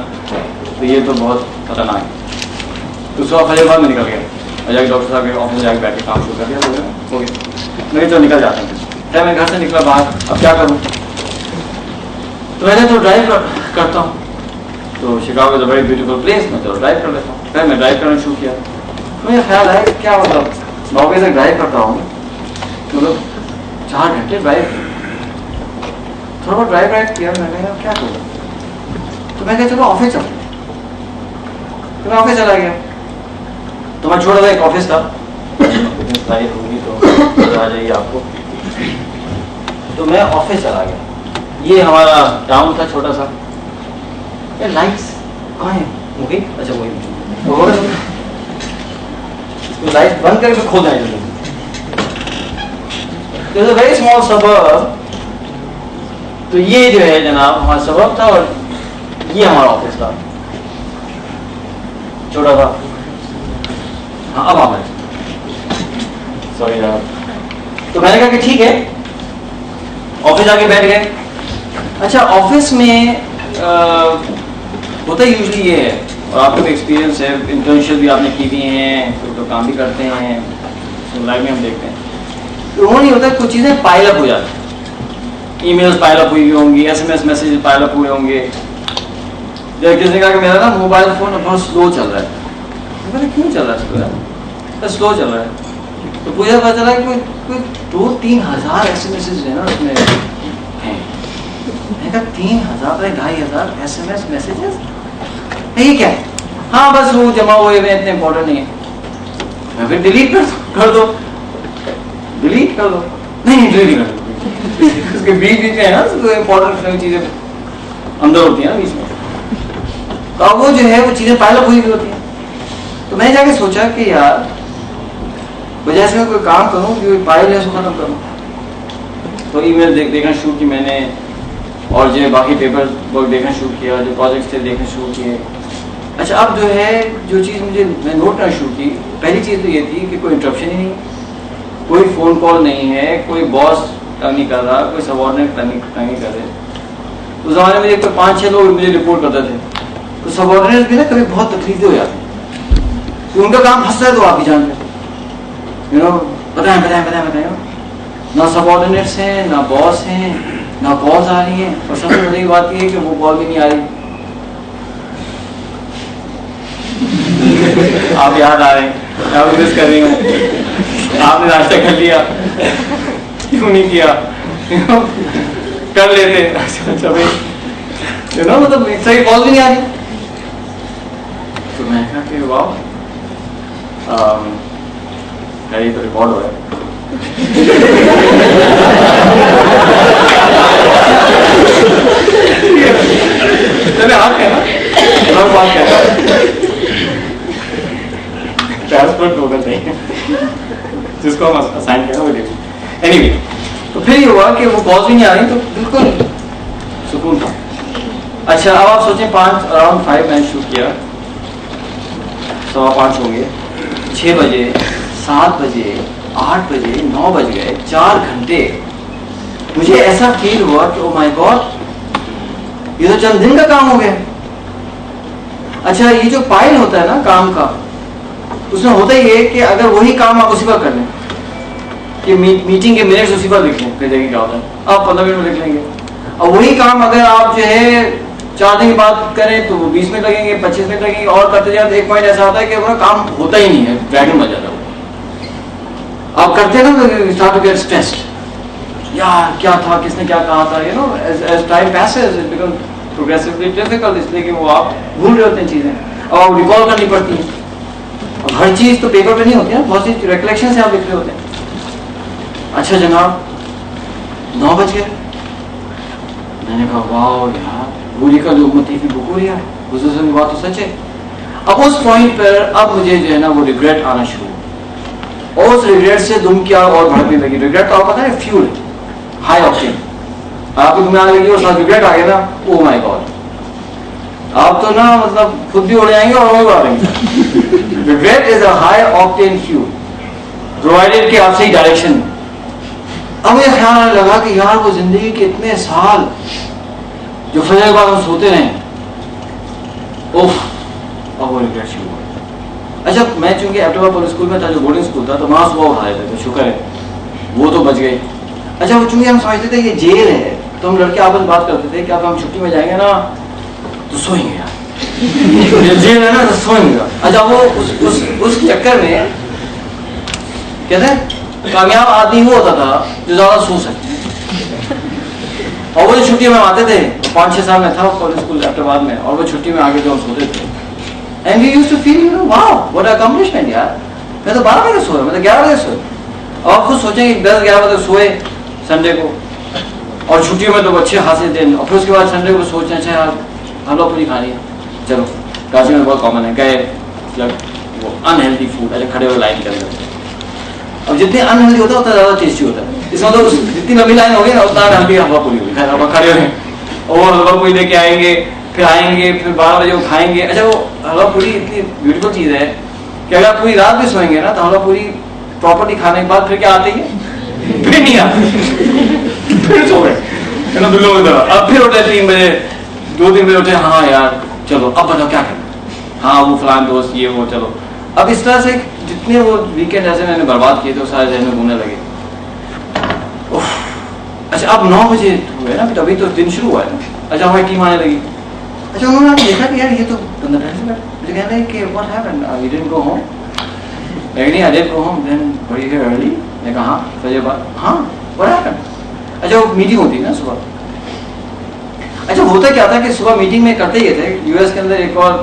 تو یہ تو بہت خطرناک ہے. تو صبح فجر بعد میں نکل گیا اور جا کے ڈاکٹر صاحب کے آفس جا کے بیٹھ کے کام شروع کر دیا. ہو گیا, میں تو نکل جاتا ہوں. خیر میں گھر سے نکلا باہر, اب کیا کروں, تو میں نے تو ڈرائیو کرتا ہوں. تو Chicago is a very beautiful place, میں تو ڈرائیو کر لیتا ہوں. پھر میں ڈرائیو کرنا شروع کیا. مجھے خیال ہے کیا مطلب 9 بجے تک ڈرائیو کرتا ہوں, مطلب 4 گھنٹے ڈرائیو, تھوڑا بہت ڈرائیو کیا. میں نے کہا کیا کروں, تو میں کہا چلو آفس چلو. تو میں آفس چلا گیا. تو میں چھوڑا تھا ایک آفس تھا, ہوگی تو آ جائیے آپ کو. تو میں آفس چلا گیا. یہ ہمارا ٹاؤن تھا چھوٹا سا. لائٹس کہاں ہیں, وہی, اچھا وہی لائٹ بند کر کے کھول جائیں گے. Very small suburb. تو یہ جو ہے جناب ہمارا سبب تھا, اور یہ ہمارا آفس تھا, چھوٹا تھا. ہاں اب آپ سوری جناب. تو میں نے کہا کہ ٹھیک ہے, آفس جا کے بیٹھ گئے. اچھا آفس میں ہوتا یوزلی یہ ہے, اور آپ کا بھی ایکسپیرینس ہے, انٹرنشپ بھی آپ نے کی ہوئی ہیں, تو کام بھی کرتے ہیں, لائف میں ہم دیکھتے ہیں. تو وہ نہیں ہوتا, کچھ چیزیں پائل اپ ہو جاتی, ای میلز پائل اپ ہوئی ہوں گی, SMS میسیج پائل اپ ہوئے ہوں گے. جب کسی نے کہا کہ میرا نا موبائل فون بہت سلو چل رہا ہے. میں نے کیوں چل رہا ہے سلو چل رہا ہے. تو مجھے پتا چلا کہ کوئی 2-3 ہزار SMS جو ہے نا اس میں ہیں. میں کہا 3,000 2,500 SMS میسیجز, یہ کیا ہے؟ ہاں بس وہ جمع ہوئے ہوئے, اتنے امپورٹنٹ نہیں ہے. میں پھر ڈیلیٹ کر دو. نہیں ڈیلیٹ کر دو, اس کے بیچ میں ہے نا امپورٹنٹ چیزیں اندر ہوتی ہیں نا بیچ میں. تو اب وہ جو ہے وہ چیزیں پائل اپ ہوئی ہوئی ہوتی ہیں. تو میں جا کے سوچا کہ یار بجائے سے میں کوئی کام کروں جو فائل ہے اس کو ختم کروں. تو ای میل دیکھنا شروع کی میں نے, اور جو باقی پیپر ورک دیکھنا شروع کیا, جو پروجیکٹس تھے دیکھنا شروع کیے. اچھا اب جو ہے جو چیز مجھے میں نوٹ کرنا شروع کی, پہلی چیز تو یہ تھی کہ کوئی انٹرپشن ہی نہیں, کوئی فون کال نہیں ہے, کوئی باس تنگ نہیں کر رہا, کوئی سبارڈینیٹ تنگ نہیں کر رہے. اس زمانے میں 5-6 لوگ مجھے رپورٹ کرتے تھے. تو سبارڈینیٹ بھی نا کبھی بہت تکلیف ہو جاتی, تو ان کا کام پھنستا ہے تو آپ ہی جانتے ہیں, بتائیں. نہ سبارڈینیٹس ہیں, نہ باس ہیں, نہ کالز آ رہی ہیں, اور سب سے بڑی بات یہ ہے کہ وہ کال بھی نہیں آ رہی. آپ یاد آ رہے ہیں, آپ مس کر رہی ہوں, آپ نے ناشتہ کر لیا, کیوں نہیں کیا, کر لیتے. اچھا بھائی مطلب صحیح کال بھی نہیں آ رہی. تو میں کہا کہ واو, یہ تو ریکارڈ ہو رہا ہے. جس کو ہم اسائن کریں وہ دیکھیں. اینی وے, تو پھر یہ ہوا کہ وہ کالز بھی نہیں آ رہی, تو بالکل سکون تھا. اچھا اب آپ سوچیں اراؤنڈ 5 میں شروع کیا, 5:15 ہوں گے, 6 بجے 7 بجے 8 بجے 9 بج گئے, 4 گھنٹے. مجھے ایسا فیل ہوا کہ او مائی گاڈ یہ تو چند دن کا کام ہو گیا. اچھا یہ جو پائل ہوتا ہے نا کام کا, اس میں ہوتا ہی ہے کہ اگر وہی کام آپ اسی پر کر لیں, کہ میٹنگ کے منٹس اسی پر لکھ لیں, پھر دیکھیں کیا ہوتا ہے, آپ 15 منٹ میں لکھ لیں گے. اور وہی کام اگر آپ جو ہے 4 دن کے بعد کریں تو وہ 20 منٹ لگیں گے, 25 منٹ لگیں گے, اور کرتے جاتے ایک پوائنٹ ایسا ہوتا ہے کہ وہ کام ہوتا ہی نہیں ہے, ڈریگن بن جاتا ہے. آپ کرتے نا اسٹارٹ ٹو گیٹ اسٹریسڈ, یار کیا تھا, کس نے کیا کہا تھا, you know as time passes it become progressively difficult, اس لیے کہ وہ آپ بھول رہے ہوتے ہیں چیزیں, اب آپ ریکال کرنی پڑتی ہیں. اب ہر چیز تو پیپر پہ نہیں ہوتی ہے, بہت سی ریکلیکشن سے آپ لکھ رہے ہوتے ہیں. اچھا جناب 9 بج گئے, میں نے کہا واو یار بوری کا جو امتی تھی بکوریا, حضور کی بات تو سچ ہے. اب اس پوائنٹ پر اب مجھے جو ہے نا وہ ریگریٹ آنا شروع, اور اس ریگریٹ سے دم کیا اور بھڑکنے لگی. ریگریٹ تو آپ پتہ ہے فیول ہائی آپشن, آپ کو دنیا لگی اور ساتھ ریگریٹ آ گیا نا, او مائی گاڈ, آپ تو نا مطلب خود بھی اڑ جائیں گے اور وہ اڑ جائیں گے. Regret is a high obtained fuel provided کہ آپ صحیح ڈائریکشن میں. اب مجھے خیال آنے لگا کہ یار وہ زندگی کے اتنے سال جو فجر کے بعد ہم سوتے رہے, اوف, اب وہ ریگریٹ شروع ہوا. اچھا میں چونکہ ایپٹیوا پبلک اسکول میں تھا جو بورڈنگ اسکول تھا, تو وہاں صبح اٹھا دیتے تھے, شکر ہے وہ تو بچ گئے. اچھا وہ چونکہ ہم سمجھتے تھے یہ جیل ہے, تو ہم لڑکے آپس بات کرتے تھے کہ اب ہم چھٹی میں جائیں گے نا تو سوئیں گے یار, یہ جیل ہے نا تو سوئیں گے. اچھا وہ اس چکر میں کہتے ہیں کامیاب آدمی وہ ہوتا تھا جو زیادہ سو سکتے, اور وہ جو چھٹی میں آتے تھے 5-6 سال میں تھا پبلک اسکول ایپٹیوا میں, اور وہ چھٹی میں آگے جو ہم سوتے تھے, and we used to feel, you know, wow, what accomplishment یار, میں تو 12 بجے سویا, میں تو 11 بجے سویا. اور آپ خود سوچیں کہ 10-11 بجے سوئے سنڈے کو, اور چھٹیوں میں تو اچھے خاصے دن, اور پھر اس کے بعد سنڈے کو سوچیں اچھا یار حلوہ پوری کھانی ہے, چلو کراچی میں بہت کامن ہے, گئے وہ انہیلدی فوڈ, اچھا کھڑے ہوئے لائن کے اندر. اب جتنی انہیلدی ہوتا ہے اتنا زیادہ ٹیسٹی ہوتا ہے, اس میں تو جتنی لمبی لائن ہوگی نا اتنا انہیلدی حلوہ پوری ہوگی. خیر ہم کھڑے ہوئے اور حلوہ پوری لے کے آئیں گے, پھر آئیں گے, پھر 12 بجے وہ کھائیں گے. اچھا وہ حلوہ پوری اتنی بیوٹیفل چیز ہے کہ اگر آپ پوری رات بھی سوئیں گے نا تو حلوہ پوری پراپرٹی کھانے کے بعد پھر کیا آتی ہے, پھر نہیں آتی, پھر سو گئے. اب پھر اٹھے 3 بجے, 2-3 بجے اٹھے, ہاں یار چلو اب بتاؤ کیا کرنا, ہاں وہ فلان دوست یہ وہ, چلو. اب اس طرح سے جتنے وہ ویکینڈ ایسے میں نے برباد کیے تھے وہ سارے ذہن میں گھومنے لگے. اچھا اب 9 بجے ہوئے نا, تبھی تو دن شروع ہوا ہے نا. اچھا ہماری ٹیم آنے لگی. اچھا انہوں نے دیکھا کہ یار یہ تو بندہ ڈر سے بیٹھا, مجھے کہہ رہے ہیں کہ what happened, you didn't go home. نہیں I didn't go home, then were you here early? میں کہا ہاں فجر بعد, ہاں what happened. اچھا وہ میٹنگ ہوتی نا صبح. اچھا ہوتا کیا تھا کہ صبح میٹنگ میں کرتے ہی تھے. یو ایس کے اندر ایک اور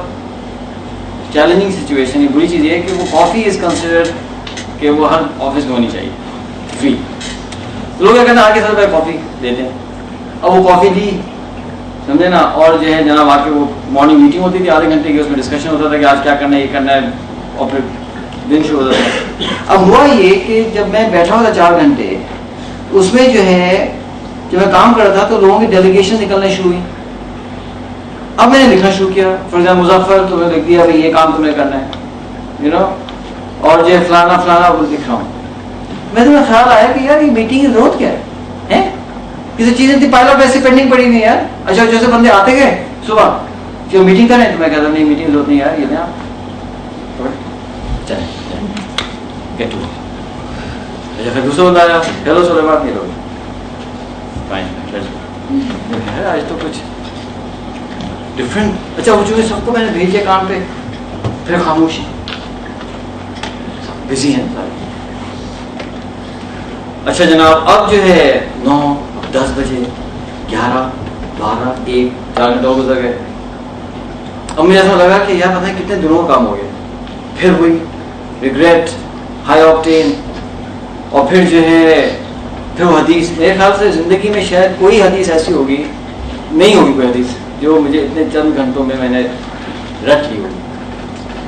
چیلنجنگ سچویشن ہے, بری چیز یہ ہے کہ وہ کافی از کنسیڈرڈ کہ وہ ہر آفس میں ہونی چاہیے فری. لوگ کہتے ہیں آگے سر میں کافی دیتے ہیں. اب وہ کافی دی سمجھے نا, اور جو ہے جناب آ کے وہ مارننگ میٹنگ ہوتی تھی آدھے گھنٹے کی, اس میں ڈسکشن ہوتا تھا کہ آج کیا کرنا ہے, یہ کرنا ہے, اور پھر دن شروع ہوتا تھا. اب ہوا یہ کہ جب میں بیٹھا ہوا تھا 4 گھنٹے, اس میں جو ہے جب میں کام کر رہا تھا تو لوگوں کی ڈیلیگیشن نکلنے شروع ہوئی. اب میں نے لکھنا شروع کیا, فار ایگزامپل مظفر تو میں لکھ دیا بھائی یہ کام تمہیں کرنا ہے, یو نو, اور جو فلانا فلانا وہ لکھ رہا ہوں. میں تمہیں خیال آیا کہ یار یہ میٹنگ کی ضرورت کیا ہے, کسی چیزیں تھی پائلٹ ویسے پینڈنگ پڑی ہوئی یار. اچھا جیسے بندے آتے گئے صبح کہ میٹنگ کریں, تو میں کہتا ہوں نہیں میٹنگ ضرورت نہیں یار, یہ نا چلیں گیٹ ٹو. اچھا پھر دوسرا بندہ آیا, ہیلو سلیمان, یہ لوگ آج تو کچھ ڈفرینٹ. اچھا وہ چونکہ سب کو میں نے بھیجے کام پہ, پھر خاموشی, بزی ہیں سارے. اچھا جناب اب جو ہے 9-10 بجے 11-12-1 4 گھنٹے گزر گئے. اب مجھے ایسا لگا کہ یار پتہ ہے کتنے دنوں کا کام ہو گیا. پھر وہی ریگریٹ, ہائی آپٹین, اور پھر جو ہے پھر وہ حدیث. میرے خیال سے زندگی میں شاید کوئی حدیث ایسی ہوگی, نہیں ہوگی کوئی حدیث جو مجھے اتنے چند گھنٹوں میں نے رٹ لی ہوگی.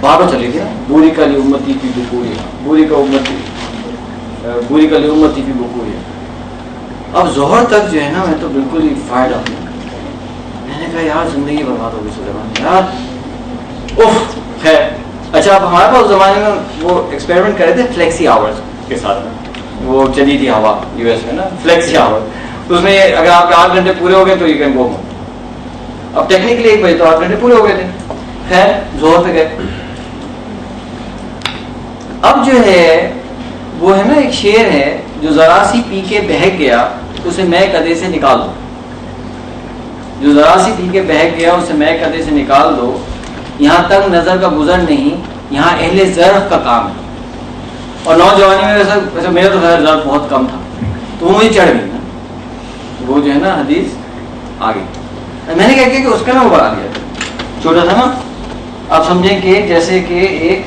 باروں چلی تھی نا, بوری کا لی امتی کی بکوری, بوری کا امتی, بوری کا لی امتی کی بکوری. اب ظہر تک جو ہے نا میں تو بالکل ہی فائڈ اپ ہوں. میں نے کہا یار زندگی برباد ہو گئی سلیمان یار, اوف. خیر اچھا اب ہمارے پاس اس زمانے میں وہ ایکسپیریمنٹ کرے تھے فلیکسی آورز کے ساتھ میں, وہ چلی تھی ہوا یو ایس میں نا فلیکسی آور. اس میں اگر آپ کے 8 گھنٹے پورے ہو گئے تو یو کین گو ہوم. اب ٹیکنیکلی 1 بجے تو 8 گھنٹے پورے ہو گئے تھے. خیر زہر پہ گئے. اب جو ہے وہ ہے نا ایک شعر ہے, جو ذرا سی پی کے بہک گیا اسے میں کدے سے نکال دو. جو ذرا سی پی کے بہک گیا اسے میں کدے سے نکال دو. یہاں تک نظر کا گزر نہیں, یہاں اہل ظرف کا کام ہے. اور نوجوانی میں ویسا میرا تو خیر رزلٹ بہت کم تھا تو وہ مجھے چڑھ گئی نا, وہ جو ہے نا حدیث آ گئی. میں نے کیا کیا کہ اس کا نا وہ بڑھا دیا, چھوٹا تھا نا, آپ سمجھیں کہ جیسے کہ ایک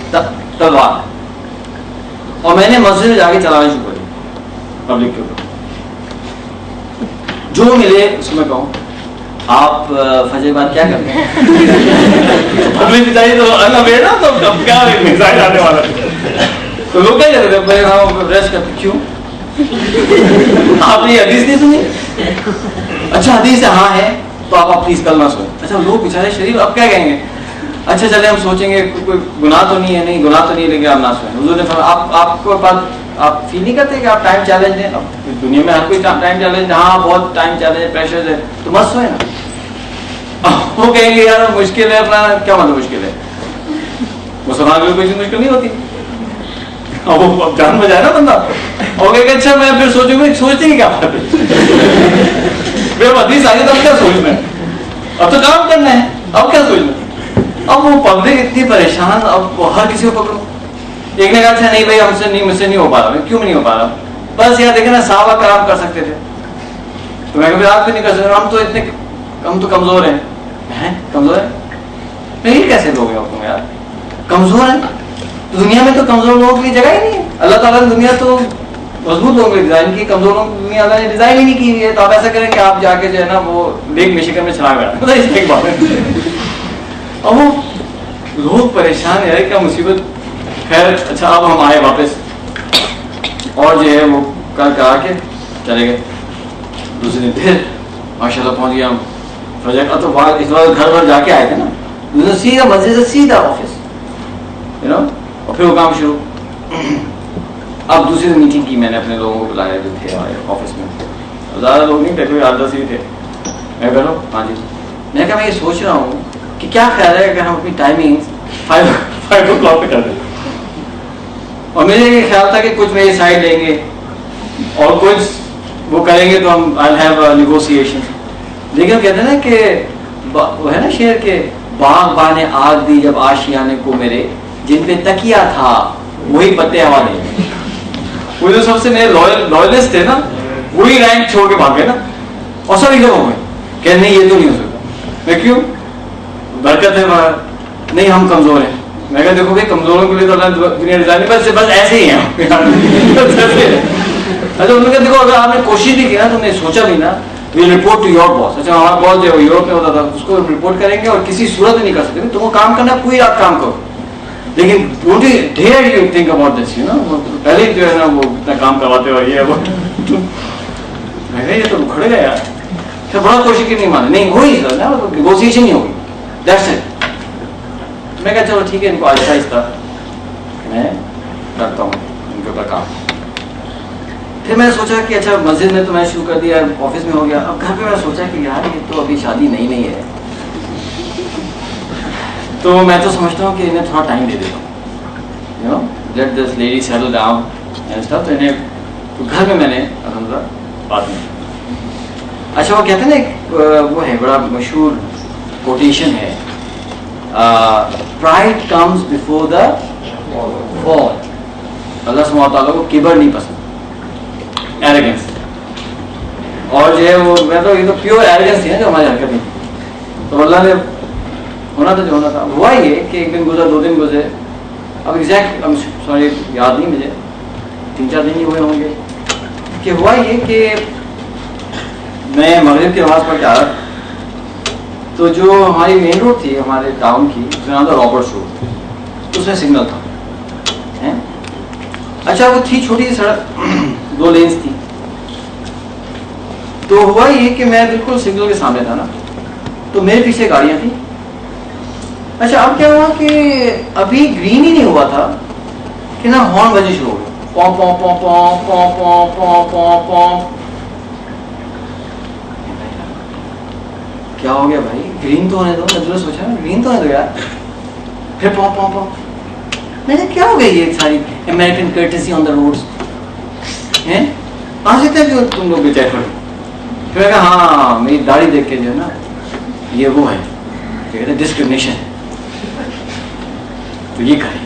تلوار, اور میں نے مسجد میں جا کے چلانا شروع کر دیا پبلک کے اوپر, جو ملے اس میں کہوں آپ فجر کے بعد کیا کرتے ہیں پبلک بتائیے تو اللہ بیٹا تو اب کیا میزائل آنے والا تو لوگ کیا کرتے ہیں ریسٹ کرتے, کیوں آپ نے یہ حدیث نہیں سنی؟ اچھا حدیث ہاں ہے تو آپ پلیز کل نہ سوئیں. اچھا لوگ بیچارے شریف اب کیا کہیں گے, اچھا چلے ہم سوچیں گے کوئی گناہ تو نہیں ہے, نہیں گناہ تو نہیں ہے لیکن آپ نہ سوئیں. حضور نے فرمایا آپ کو بات آپ فیل نہیں کرتے کہ آپ ٹائم چیلنج ہیں, اب دنیا میں ہر کوئی ٹائم چیلنج, ہاں بہت ٹائم چیلنج پریشر ہے تو مت سوئیں نا. وہ کہیں گے یار مشکل ہے, اپنا کیا مطلب مشکل ہے, مسلمان میں کوئی چیز مشکل نہیں ہوتی. اب وہ جان بجائے نا بندہ, اور کہ اچھا میں پھر سوچوں گا سوچتے ہیں کیا بات ہے, پھر حدیث آگے تو اب کیا سوچنا ہے, اب تو کام کرنا ہے, اب کیا سوچنا ہے. اب وہ پبلک اتنی پریشان, اب وہ ہر کسی کو پکڑو. ایک نے کہا اچھا نہیں بھائی مجھ سے نہیں ہو پا رہا, کیوں نہیں ہو پا رہا, بس یار دیکھیں نا صحابہ کرام کر سکتے تھے تو میں آپ بھی نہیں کر سکتا, ہم تو کمزور ہیں. کمزور ہے نہیں, کیسے لوگ ہیں یار کمزور ہیں, دنیا میں تو کمزور لوگوں کے لیے جگہ ہی نہیں ہے. اللہ تعالیٰ نے دنیا تو مضبوط لوگوں کے ڈیزائن کی, کمزور لوگوں کی دنیا اللہ نے ڈیزائن ہی نہیں کی ہے. تو آپ ایسا کریں کہ آپ جا کے جو ہے نا وہ لیک میشیگن میں چھلا بیٹھا, اس ایک بات ہے. اب وہ لوگ پریشان ہے, کیا مصیبت. خیر اچھا اب ہم آئے واپس, اور جو ہے وہ کل کرا کے چلے گئے. دوسرے دن پھر ماشاء اللہ پہنچ گیا ہم فجر کا, تو اس بار گھر بھر جا کے آئے تھے نا, دوسرے سیدھا مسجد سے سیدھا آفس, اور پھر وہ کام شروع. اب دوسری میٹنگ کی میں نے, اپنے لوگوں کو بلایا جو تھے آفس میں, زیادہ لوگ نہیں تھے, کوئی 8-10 ہی تھے. میں کہہ رہا ہوں ہاں جی, میں کہا میں یہ سوچ رہا ہوں کہ کیا خیال ہے اگر ہم اپنی ٹائمنگ 5 o'clock پہ کر دیں. اور مجھے یہ خیال تھا کہ کچھ میری سائڈ لیں گے اور کچھ وہ کریں گے تو ہم I'll have a negotiation. لیکن ہم کہتے ہیں نا کہ وہ ہے نا شعر کے, باغ بانے آگ دی جب آشیانے کو میرے, جن پہ تکیا تھا وہی پتے ہوا دے. وہ جو سب سے میرے لوئلسٹ تھے نا, وہی رینک چھوڑ کے بھاگ گئے نا, اور سب ایک جگہ ہو گئے کہ نہیں یہ تو نہیں ہو سکتا. میں کیوں, برکت ہے باہر, نہیں ہم کمزور ہیں. میں کہا دیکھو بھائی کمزوروں کے لیے تو اللہ دنیا ڈیزائن بس ایسے ہی ہیں. اچھا انہوں نے کہا دیکھو اگر آپ نے کوشش بھی کی نا, تم نے سوچا بھی نا, well report to your boss. اچھا ہمارا باس جو یوروپ میں ہوتا تھا اس کو رپورٹ کریں گے, اور کسی صورت میں نہیں کر سکتے. تم کو کام کرنا ہے, پوری رات کام کرو, لیکن don't you dare you think about this, you know پہلے ہی جو ہے نا وہ اتنا کام کرواتے ہو یہ وہ. میں کہا یہ تو کھڑے گئے یار, پھر بڑا کوشش کی, نہیں مانے, نہیں ہوئی سر نا نیگوسیشن نہیں ہوگی, دیٹس اٹ. میں کہا چلو ٹھیک ہے, ان کو آہستہ آہستہ میں کرتا ہوں ان کے اوپر کام. پھر میں نے سوچا کہ اچھا مسجد میں تو میں شروع کر دیا, آفس میں ہو گیا, اب گھر پہ میں نے سوچا کہ یار یہ تو ابھی شادی نہیں ہے, تو میں تو سمجھتا ہوں کہ انہیں تھوڑا ٹائم دے دیتا ہوں, you know let this lady settle down and stuff. تو انہیں تو گھر میں نے الحمدللہ بات نہیں. اچھا وہ کہتے ہیں نا ایک وہ ہے بڑا مشہور کوٹیشن ہے, پرائڈ کمز بفور دا فال. اللہ سبحانہ و تعالیٰ کو کبر نہیں پسند, ایروگنس. اور جو ہے وہ میں تو یہ تو پیور ایروگنس ہے جو ہماری حرکت میں. تو اللہ نے ہونا تھا جو ہونا تھا. ہوا یہ کہ ایک دن گزرا, 2 دن گزرے, اب ایگزیکٹ سوری یاد نہیں مجھے, 3-4 دن ہی ہوئے ہوں گے, کہ ہوا یہ کہ میں مغرب کی نماز پڑھ کے آ رہا, تو جو ہماری مین روڈ تھی ہمارے ٹاؤن کی, اس کا نام تھا رابرٹس روڈ, اس میں سگنل تھا. اچھا وہ تھی چھوٹی سی سڑک, 2 لینز تھی. تو ہوا یہ کہ میں بالکل سگنل کے سامنے تھا نا, تو میرے پیچھے گاڑیاں تھیں. اچھا اب کیا ہوا کہ ابھی گرین ہی نہیں ہوا تھا کہ نا ہارن بجنے شروع ہو گئے, پوں پوں پوں پوں پوں پوں پوں پوں پوں. کیا ہو گیا بھائی, گرین تو ہونے دو. میں ضرور سوچا گرین تو ہونے دو یار, پھر پوں پوں پوں. میں نے کیا ہو گیا یہ ساری American courtesy on the roads ہیں, کہاں سے تھے تم لوگ بچائے پڑے. پھر میں کہا ہاں میری داڑھی دیکھ کے جو ہے نا یہ وہ ہے کہتے ہیں ڈسکریمنیشن, تو یہ کریں.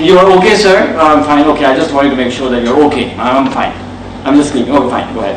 you are okay sir, I'm fine, okay, I just wanted to make sure that you're okay, I'm fine, I'm just sleeping, okay fine, go ahead,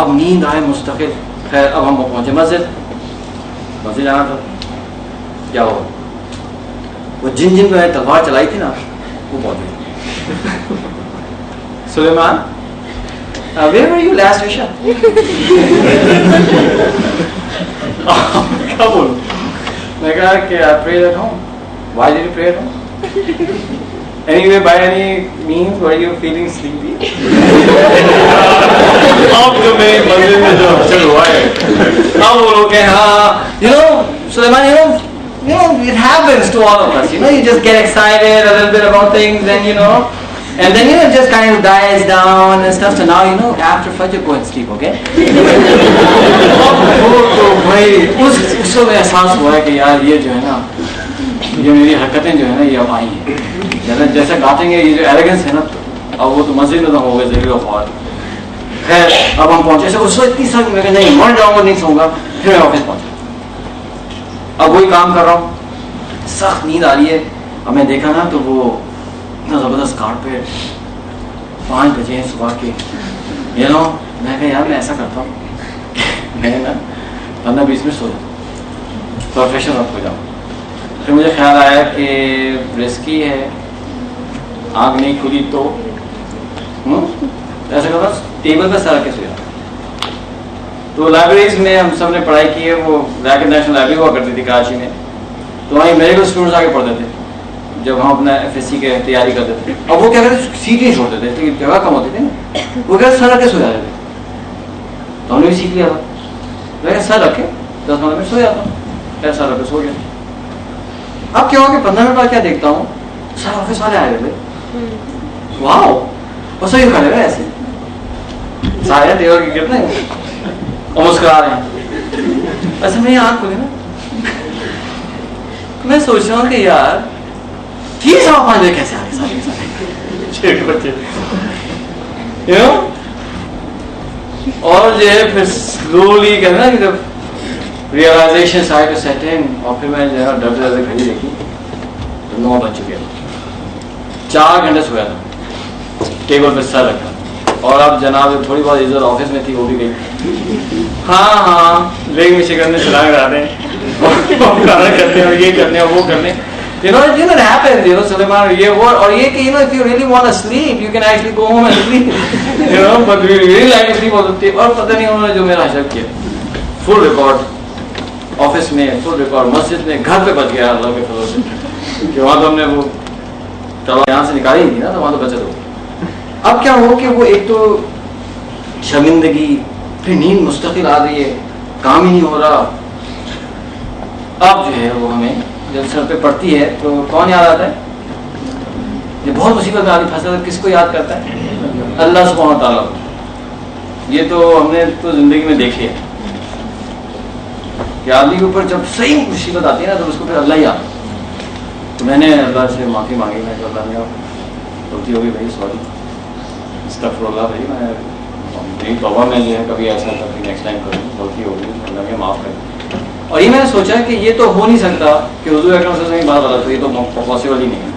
اب نیند آئے مستقل. خیر اب ہم پہنچے مسجد جانا تھا. کیا ہوا, وہ جن جن پہ تلوار چلائی تھی نا وہ پہنچے. سلیمان where were you last Isha? کیا بولوں, میں کہا کہ I prayed at home. Why did you pray at home? Anyway, by any means, were you feeling sleepy? اب جو میری مسجد میں جو حشر ہوا ہے, اب بولو کہ ہاں, Sulaiman, it happens to all of us. You just get excited a little bit about things, and then it just kind of dies down and stuff. So now, after Fajr, go and sleep, okay? تو بھائی اس وقت احساس ہوا ہے کہ یار یہ جو ہے نا, یہ میری حرکتیں جو ہے نا, یہ اب آئی ہیں. جیسے کاٹیں گے یہ جو ایلیگنس ہے نا, اب وہ تو مسجد میں تو ہو گئے ذریعہ خوار. خیر اب ہم پہنچے. اس وقت اتنی سخت میں کہ نہیں مر جاؤں گا, نہیں سوؤں گا. پھر میں آفس پہنچا. اب وہی کام کر رہا ہوں, سخت نیند آ رہی ہے. اب میں دیکھا نا تو وہ اتنا زبردست کارپیٹ, 5 بجے صبح کے, میں کہا یار میں ایسا کرتا ہوں, میں نا 15-20 منٹ سو جاؤں, پروفیشنل اپ ہو جاؤں. پھر مجھے خیال آیا کہ رسکی ہے, آنکھ نہیں کھلی تو ایسا کرتا ٹیبل پہ سر رکھ کے سو جاتا. تو لائبریریز میں ہم سب نے پڑھائی کی ہے, وہ ریاکٹ نیشنل لائبریری ہوا کرتی تھی کراچی میں, تو وہیں میڈیکل اسٹوڈنٹس آ کے پڑھتے تھے جب ہم اپنا FSC کی تیاری کرتے تھے. اور وہ کیا کرتے تھے, سیٹ نہیں چھوڑتے تھے کیونکہ جگہ کم ہوتی تھی نا, وہ کیا سر رکھ کے سو جاتے تھے. تو ہم نے بھی سیکھ لیا تھا, میں سر رکھے 10-15 منٹ سو جاتا ہوں, سر رکھ کے سو گیا. اب کیا ہوا کہ 15 منٹ بعد کیا دیکھتا ہوں, سر آفس والے آئے ہوئے, واو, اور سو یہ کھڑے ہوئے ایسے سارے دیور کے کتنے اور مسکرا رہے ہیں. ایسے میں آنکھ کھولی نا, میں سوچ رہا ہوں کہ یار 3-5 بجے کیسے آ گئے سارے بچے, اور جو ہے پھر سلولی کہتے ہیں نا کہ جب ریئلائزیشن سائڈ ٹو سیٹ ان, اور پھر میں جو ہے ڈرتے ڈرتے گھڑی دیکھی تو 9 بج چکے. 4 گھنٹے سویا تھا, ٹیبل پہ سر رکھا, اور اب جناب تھوڑی بہت عزت آفس میں تھی وہ بھی گئی. ہاں لیگ میں شکر میں چلا کراتے ہیں, کھانا کرتے ہیں, یہ کرنے اور وہ کرنے. It happens, Sulaiman, اور یہ کہ if you really want to sleep, you can actually go home and sleep. But we really like to sleep all the time. اور پتہ نہیں انہوں نے جو میرا حشر کیا, فل ریکارڈ آفس میں, فل ریکارڈ مسجد میں, گھر پہ بچ گیا اللہ کے فضل سے, کہ وہاں تو ہم نے وہ یہاں سے نکالی تھی نا, تو وہاں تو بچت ہو. اب کیا ہو کہ وہ ایک تو شرمندگی, پھر نیند مستقل آ رہی ہے, کام ہی نہیں ہو رہا. اب جو ہے وہ ہمیں جب سر پہ پڑتی ہے تو کون یاد آتا ہے, یہ بہت مصیبت میں آدمی پھنسا ہے, کس کو یاد کرتا ہے, اللہ سبحانہ تعالیٰ. یہ تو ہم نے تو زندگی میں دیکھے ہے کہ آدمی کے اوپر جب صحیح مصیبت آتی ہے نا تو اس کو پھر اللہ ہی آتا. تو میں نے اللہ سے معافی مانگی, میں اللہ نے غلطی ہوگی بھائی, سوری, استغفر اللہ بھائی, میں میری توبہ میں جو ہے کبھی ایسا کبھی نیکسٹ ٹائم کروں, غلطی ہوگی, اللہ نے معاف کر دی. اور یہ میں نے سوچا کہ یہ تو ہو نہیں سکتا کہ حضور اکرم صلی اللہ علیہ وسلم کی بات غلط ہوئی, تو پاسبل ہی نہیں ہے.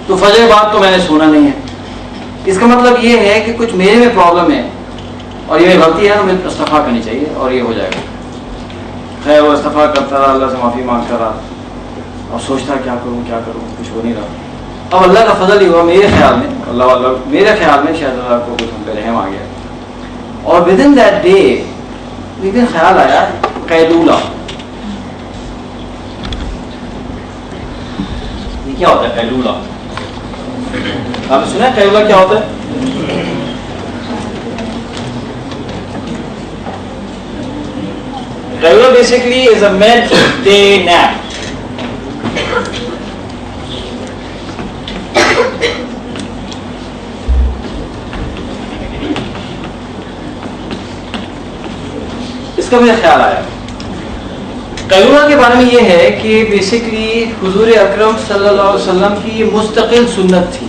تو فجر بعد تو میں نے سونا نہیں ہے. اس کا مطلب یہ ہے کہ کچھ میرے میں پرابلم ہے اور یہ غلطی ہے, مجھے استغفار کرنی چاہیے اور یہ ہو جائے گا. خیر وہ استغفار کرتا رہا, اللہ سے معافی مانگتا رہا, اور سوچتا کیا کروں, کچھ ہو نہیں رہا. اب اللہ کا فضل ہی ہوا میرے خیال میں, میرے خیال میں شاید اللہ کو کچھ ہم پہ رحم آ گیا. اور ود ان دیٹ ڈے ایک دن خیال آیا قیلولہ. یہ کیا ہوتا ہے قیلولہ؟ آپ نے سنا ہے قیلولہ کیا ہوتا ہے؟ قیلولہ basically is a mid-day nap. اس کا مجھے خیال آیا. قیلولہ کے بارے میں یہ ہے کہ بیسکلی حضور اکرم صلی اللہ علیہ وسلم کی یہ مستقل سنت تھی,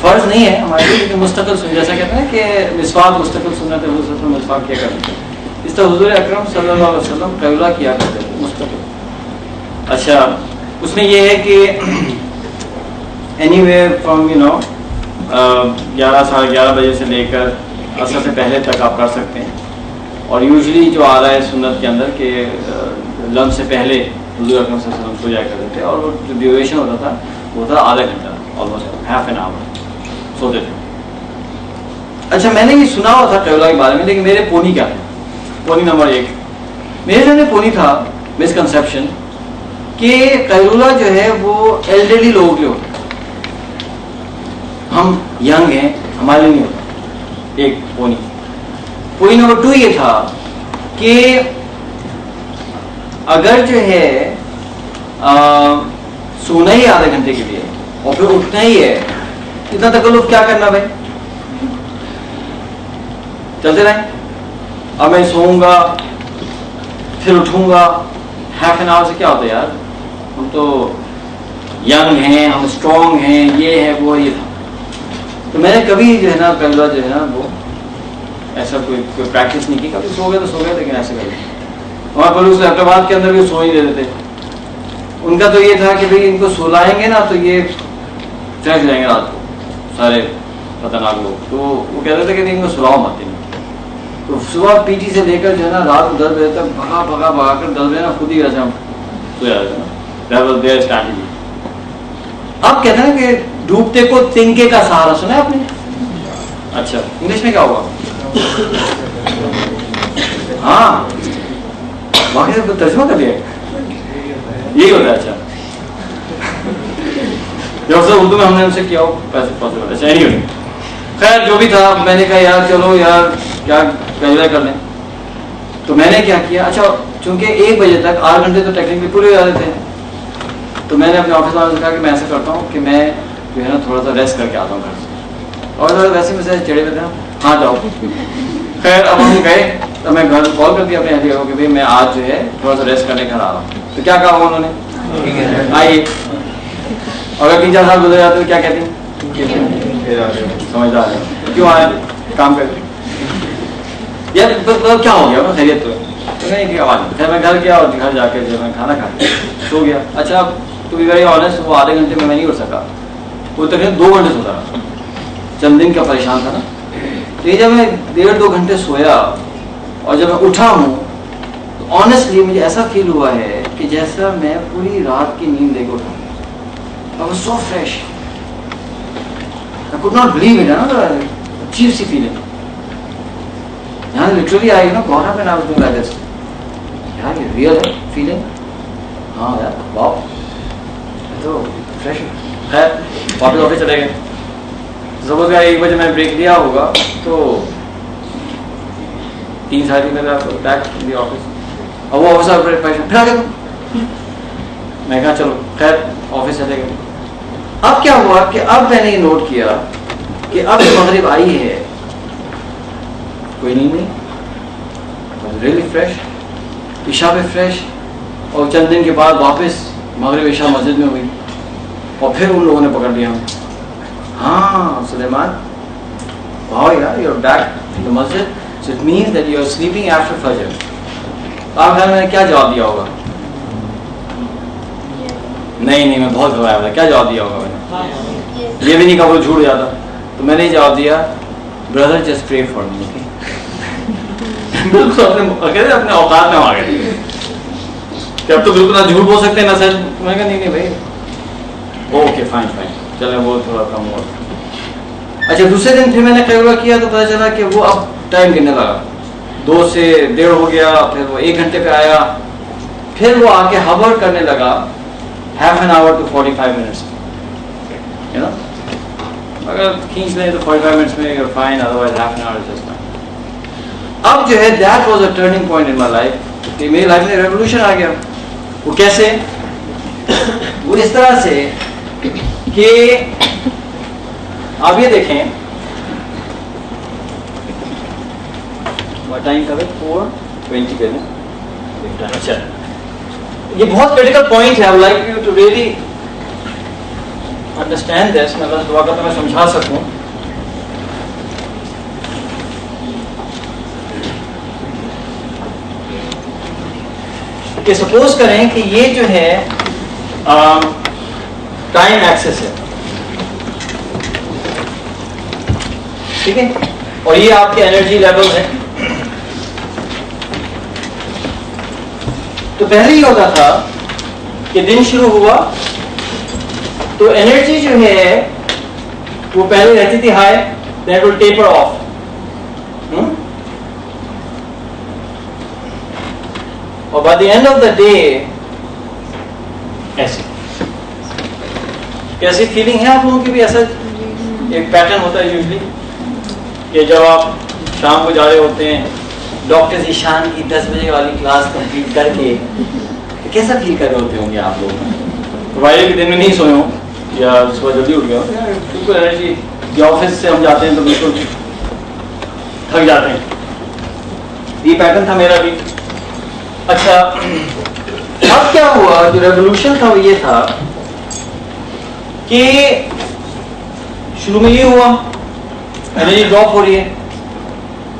فرض نہیں ہے ہمارے لیے, لیکن مستقل سنت, جیسا کہتے ہیں کہ مسواک مستقل سنت ہے, حضور مسواک کیا کرتے ہیں, اس طرح حضور اکرم صلی اللہ علیہ وسلم قیلولہ کیا کرتے تھے مستقل. اچھا اس میں یہ ہے کہ اینی وے فرام 11 ساڑھے 11 بجے سے لے کر عصر سے پہلے تک آپ کر سکتے ہیں. اور یوزلی جو آ رہا ہے سنت کے اندر کہ لنچ سے پہلے حضور اکرم صلی اللہ علیہ وسلم سو جایا کرتے تھے, اور وہ جو ڈیوریشن ہوتا تھا وہ تھا آدھا گھنٹہ, آلموسٹ ہاف این آور سوتے تھے. اچھا میں نے یہ سنا ہوا تھا قیلولہ کے بارے میں, لیکن میرے پونی کیا ہے, پونی نمبر 1 میرے ذہن میں پونی تھا مسکنسیپشن کہ قیلولہ جو ہے وہ ایلڈرلی لوگوں کے ہوتا ہے, ہم ینگ ہیں ہمارے لیے نہیں ہوتا. ایک پونی. پونی نمبر 2 یہ تھا کہ اگر جو ہے سونا ہی آدھے گھنٹے کے لیے اور پھر اٹھنا ہی ہے, اتنا تکلف کیا کرنا بھائی, چلتے رہیں. اب میں سوؤں گا پھر اٹھوں گا, ہاف این آور سے کیا ہوتا ہے یار, ہم تو ینگ ہیں, ہم اسٹرانگ ہیں, یہ ہے وہ یہ تھا. تو میں نے کبھی جو ہے نا قیلولہ جو ہے نا وہ ایسا کوئی پریکٹس نہیں کی. کبھی سو گئے لیکن ایسے کبھی ہمارے پڑوس حیدرآباد کے اندر بھی سو ہی دیتے تھے. ان کا تو یہ تھا کہ بھائی ان کو سلائیں گے نا تو یہ فریش رہیں گے رات کو, سارے خطرناک لوگ. تو وہ کہتے تھے کہ نہیں ان کو سلاؤ مت. تو صبح پی ٹی سے لے کر جو ہے نا رات کو 10 بجے تک بھگا کر 10 بجے نا خود ہی ویسے ہم سو جاتے نا. آپ کہتے ہیں کہ ڈوبتے کو تنکے کا سہارا سنا ہے آپ نے؟ اچھا انگلش میں کیا ہوگا؟ ہاں باقی ترجمہ کر لیا یہی ہوتا ہے. اچھا جب سے اردو میں ہم نے ان سے کیا ہو پیسے پاسبل. اچھا نہیں ہوئی. خیر جو بھی تھا میں نے کہا یار چلو یار کیا قیلولہ کر لیں. تو میں نے کیا کیا, اچھا چونکہ 1 بجے تک 8 گھنٹے تو ٹیکنیکلی پورے ہو جاتے تھے, تو میں نے اپنے آفس والوں سے کہا کہ میں ایسا کرتا ہوں کہ میں جو ہے نا تھوڑا سا ریسٹ کر کے آتا ہوں گھر سے. اور ویسے میں سے چڑھے ہوئے تھے, ہاں جاؤ. خیر اب ہم گئے تو میں گھر کال کر دیا اپنے اہلیہ کو کہ بھائی میں آج جو ہے تھوڑا سا ریسٹ کرنے گھر آ رہا ہوں. تو کیا کہا انہوں نے, آئیے. اگر 3-4 سال گزر جاتے تو کیا کہتی سمجھدار ہے, کیوں آیا کام کر یار کیا ہو گیا, خیریت تو نہیں کہ آواز. خیر میں گھر گیا اور گھر جا کے جو میں کھانا کھا سو گیا. اچھا ٹو بی ویری آنیسٹ وہ آدھے گھنٹے میں نہیں اٹھ سکا, وہ تقریباً 2 گھنٹے سوتا رہا. چند دن کا پریشان تھا نا. تو یہ جب میں 1.5-2 گھنٹے سویا اور جب میں اٹھا ہوں تو آنیسٹلی مجھے ایسا فیل ہوا ہے کہ جیسا میں پوری رات کی نیند لے کے اٹھا. I was so fresh. I could not believe it, عجیب سی فیلنگ. یہاں literally I got up and I was doing like this. یار یہ ریئل ہے فیلنگ. ہاں یار واو تو فریش. خیر واپس آفس چلے گئے. سپوز کہ 1 بجے میں بریک لیا ہوگا تو 3-3:30 میں بیک ان دی آفس. اور وہ آفس پھر آ گیا. میں کہا چلو خیر آفس چلے گئے. اب کیا ہوا کہ اب میں نے یہ نوٹ کیا کہ اب مغرب آئی ہے, کوئی نہیں, ریئلی فریش. عشاء پہ فریش, اور چند دن کے بعد واپس مغرب عشاء مسجد میں ہوئی, اور پھر ان لوگوں نے پکڑ لیا. ہاں سلیمان واو یار you are back in the مسجد, so it means that you are sleeping after فجر. آپ گھر میں کیا جواب دیا ہوگا؟ نہیں میں بہت گھبرایا تھا. کیا جواب دیا ہوگا میں نے؟ یہ بھی نہیں کہا وہ جھوٹ جاتا. تو میں نے جواب دیا brother just pray for me. اپنے اوقات میں آ گئے کہ اب تو بالکل نہ جھوٹ بول سکتے ہیں نہ سچ. میں کہا نہیں بھائی اوکے فائن چلے وہ تھوڑا کم ہوا. اچھا دوسرے دن پھر میں نے قیلولہ کیا تو پتا چلا کہ وہ اب ٹائم گننے لگا. 2 سے 1.5 ہو گیا, پھر وہ 1 گھنٹے پہ آیا, پھر وہ آ کے ہور کرنے لگا half an hour to 45 minutes. You know? اگر کھینچ لیں تو 45 minutes میں you're fine, otherwise half an hour is just fine. اب جو ہے that was a turning point in my life. کہ میری لائف میں ریولوشن آ گیا. وہ کیسے؟ وہ اس طرح سے کہ آپ یہ دیکھیں ٹائم کا 4:20 پہ نا. اچھا یہ بہت کریٹیکل پوائنٹ ہے. I would like you to really understand this. میں بس دعا کرتا میں سمجھا سکوں. کہ سپوز کریں کہ یہ جو ہے ٹائم ایکسس ہے, ٹھیک ہے. اور یہ آپ کے انرجی لیول ہے. تو پہلے یہ ہوتا تھا کہ دن شروع ہوا تو انرجی جو ہے وہ پہلے رہتی تھی high, then it will taper off. اور by the end of the day ایسی کیسی فیلنگ ہے آپ لوگوں کی بھی؟ ایسا ایک پیٹرن ہوتا ہے یوزلی کہ جب آپ شام کو جا رہے ہوتے ہیں ڈاکٹر ذیشان کی 10 بجے والی کلاس کمپلیٹ کر کے کیسا فیل کر رہے ہوتے ہوں گے آپ لوگ؟ پروائڈر کے دن میں نہیں سوئے ہوں یا صبح جلدی اٹھ گئے ہو, بالکل انرجی. یہ آفس سے ہم جاتے ہیں تو بالکل تھک جاتے ہیں. یہ پیٹرن تھا میرا بھی. اچھا اب کیا ہوا, جو ریولوشن تھا وہ یہ تھا کہ شروع میں یہ ہوا انرجی ڈراپ ہو رہی ہے,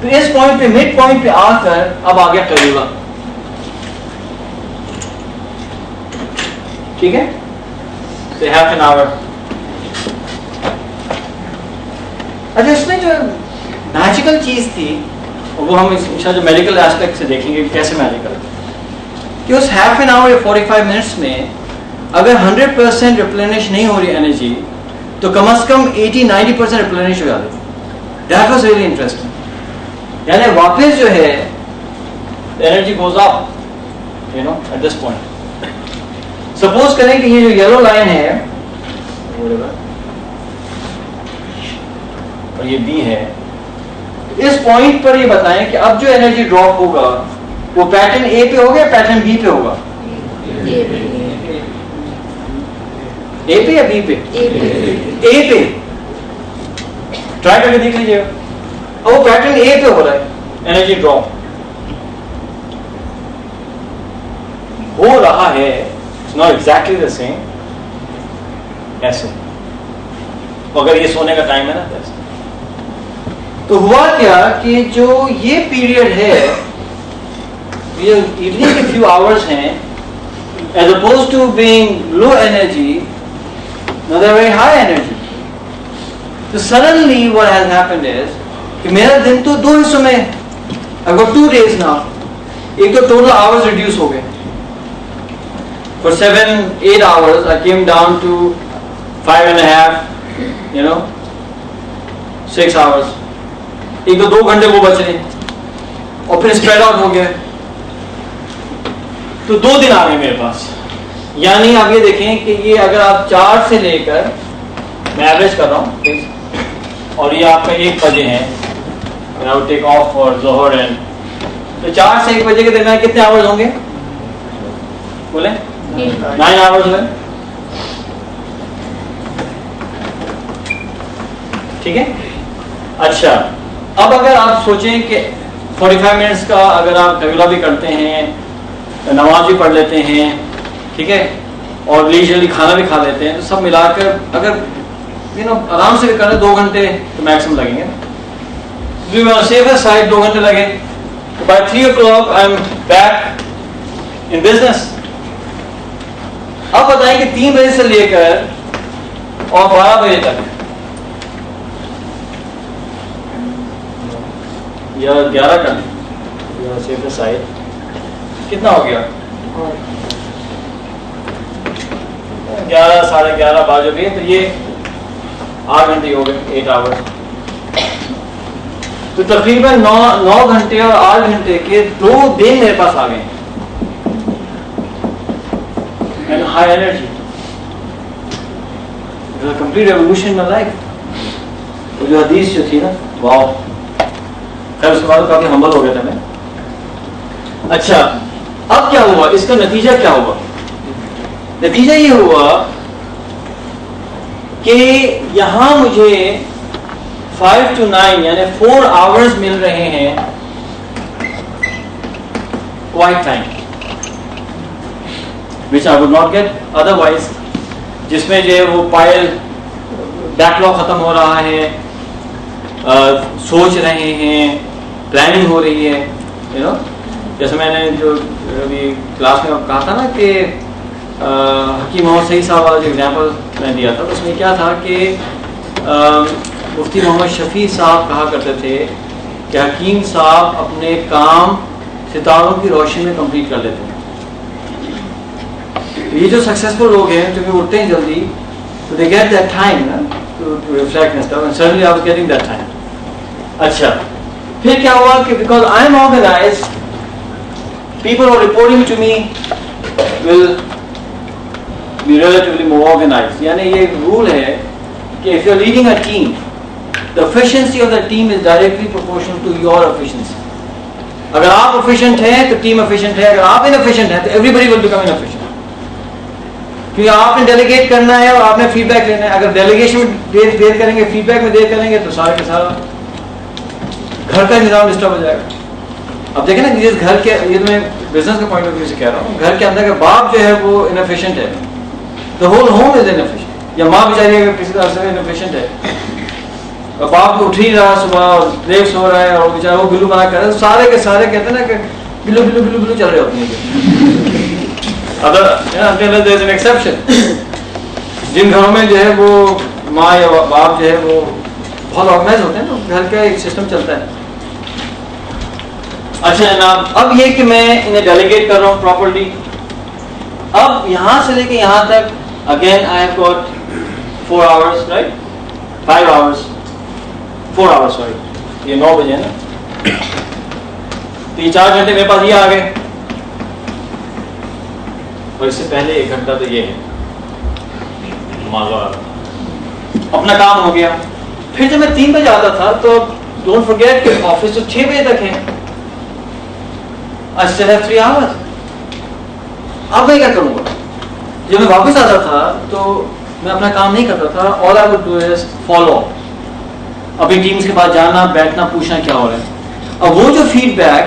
تو اس پوائنٹ پہ مڈ پوائنٹ پہ آ کر اب آ گیا قریبا. ٹھیک ہے, تو ہیف این آور. اچھا اس میں جو میجیکل چیز تھی وہ ہم جو میڈیکل ایسپیکٹ سے دیکھیں گے کیسے میڈیکل, کہ اس ہیف این آور یا 45 منٹس میں اگر 100% ریپلینش نہیں ہو رہی انرجی تو کم از کم 80-90% ریپلینش ہو جاتی. That was really interesting. یعنی واپس جو ہے energy goes up you know at this point. Suppose کریں کہ یہ جو یلو لائن ہے اور یہ بی ہے, اس پوائنٹ پر یہ بتائیں کہ اب جو انرجی ڈراپ ہوگا وہ پیٹرن اے پہ ہوگا یا پیٹرن بی پہ ہوگا؟ اے پہ یا بی پہ؟ اے پہ. ٹرائی کر کے دیکھ لیجیے گا. وہ پیٹرن اے پہ ہو رہا ہے, انرجی ڈراپ ہو رہا ہے. ناٹ ایگزیکٹلی دا سیم ایسے, اگر یہ سونے کا ٹائم ہے نا ایسے. تو ہوا کیا کہ جو یہ پیریڈ ہے, یہ ایوننگ کے فیو آورس ہیں, as opposed to being low energy now they are very high energy. So suddenly what has happened is کہ میرا دن تو دو حصوں میں, I've got 2 days now. ایک تو total hours reduce ہو گئے. For 7-8 hours I came down to 5.5, you know, 6 hours. ایک تو 2 گھنٹے وہ بچ رہے اور پھر spread out ہو گیا. تو 2 دن آ گئے میرے پاس. یعنی آپ یہ دیکھیں کہ یہ اگر آپ 4 سے لے کر, میں ایوریج کر رہا ہوں, اور یہ آپ کا 1 بجے ہیں, I would take off for ظہر اینڈ, تو 4 سے 1 بجے کے درمیان کتنے آورز ہوں گے بولیں؟ 9 آورز ہوئے. ٹھیک ہے. اچھا اب اگر آپ سوچیں کہ 45 منٹس کا اگر آپ ریگولر بھی کرتے ہیں, نماز بھی پڑھ لیتے ہیں, ٹھیک ہے, اور لیجرلی کھانا بھی کھا لیتے ہیں, تو سب ملا کر اگر آرام سے بھی کریں 2 گھنٹے تو میکسیمم لگیں گے. سیف سائڈ 2 گھنٹے لگے. By 3 o'clock I am back in business. اب بتائیں کہ 3 بجے سے لے کر اور 12 بجے تک یا 11 کا سیف سائڈ کتنا ہو گیا؟ 11 ساڑھے 11 12 بھی, تو یہ 8 گھنٹے ہو گئے, 8 آور. تو تقریباً 9 گھنٹے اور 8 گھنٹے کے 2 دن میرے پاس آ گئے. And high energy, complete revolution in my life. وہ جو حدیث جو تھی نا, واو. خیر اس کے بعد کافی ہمبل ہو گیا تھا میں. اچھا اب کیا ہوا, اس کا نتیجہ کیا ہوا؟ نتیجہ یہ ہوا کہ یہاں مجھے 5 to 9 یعنی 4 hours مل رہے ہیں quite time, which I would not get otherwise, جس میں جو ہے وہ پائل بیک لاگ ختم ہو رہا ہے, سوچ رہے ہیں, پلاننگ ہو رہی ہے, یو نو. جیسے میں نے جو ابھی کلاس میں کہا تھا نا کہ حکیم محمد سعید صاحب والا جو ایگزامپل میں دیا تھا, اس میں کیا تھا کہ مفتی محمد شفیع صاحب کہا کرتے تھے کہ حکیم صاحب اپنے کام ستاروں کی روشنی میں کمپلیٹ کر لیتے ہیں. یہ جو سکسیزفل لوگ ہیں جو کہ اٹھتے ہیں جلدی, تو they get that time to reflect and stuff, and suddenly I was getting that time. اچھا پھر کیا ہوا کہ because I am organised, people who are reporting to me will be relatively more organized. یعنی یہ رول ہے کہ if you are leading a team, the efficiency of the team is directly proportional to your efficiency. اگر آپ efficient ہیں تو team efficient ہے, اگر آپ inefficient ہیں تو everybody will become inefficient. کیونکہ آپ نے ڈیلیگیٹ کرنا ہے اور آپ نے فیڈ بیک لینا ہے. اگر ڈیلیگیشن میں دیر کریں گے, فیڈ بیک میں دیر کریں گے, تو سارے کے سارا گھر کا نظام ڈسٹرب ہو جائے گا. اب دیکھیں نا, جس گھر کے, یہ میں بزنس کے پوائنٹ آف ویو سے کہہ رہا ہوں, گھر کے اندر کا باپ جو ہے وہ انفیشینٹ ہے, the whole home is inefficient. یا ماں بیچاری اگر کسی طرح سے انفیشینٹ ہے, اور باپ کو اٹھ ہی رہا صبح اور دیر سو رہا ہے, اور بیچارہ وہ بلو بنا کر رہا ہے, سارے کے سارے کہتے ہیں نا کہ بلو بلو بلو بلو چل رہے ہوتے ہیں. There is an exception. جن گھروں میں جو ہے وہ ماں یا باپ جو ہے وہ بہت آرگنائز ہوتے ہیں, تو گھر کا ایک سسٹم چلتا ہے. اچھا جناب, اب یہ کہ میں انہیں ڈیلیگیٹ کر رہا ہوں پراپرلی. اب یہاں سے لے کے یہاں تک again I have got 4 hours, right, 5 hours, 4 hours, sorry, یہ 9 بجے نا, تو یہ 4 گھنٹے میرے پاس یہ آ گئے, اور اس سے پہلے 1 گھنٹہ تو یہ ہے اپنا کام ہو گیا. پھر جب میں 3 بجے آتا تھا تو ڈونٹ فرگیٹ کہ آفس تو 6 بجے تک ہے. I still have 3 hours. اب میں کیا کروں گا؟ جب میں واپس آتا تھا تو میں اپنا کام نہیں کرتا تھا. All I would do is follow up. اپنی ٹیمز کے پاس جانا, بیٹھنا, پوچھنا کیا ہو رہا ہے. اب وہ جو فیڈ بیک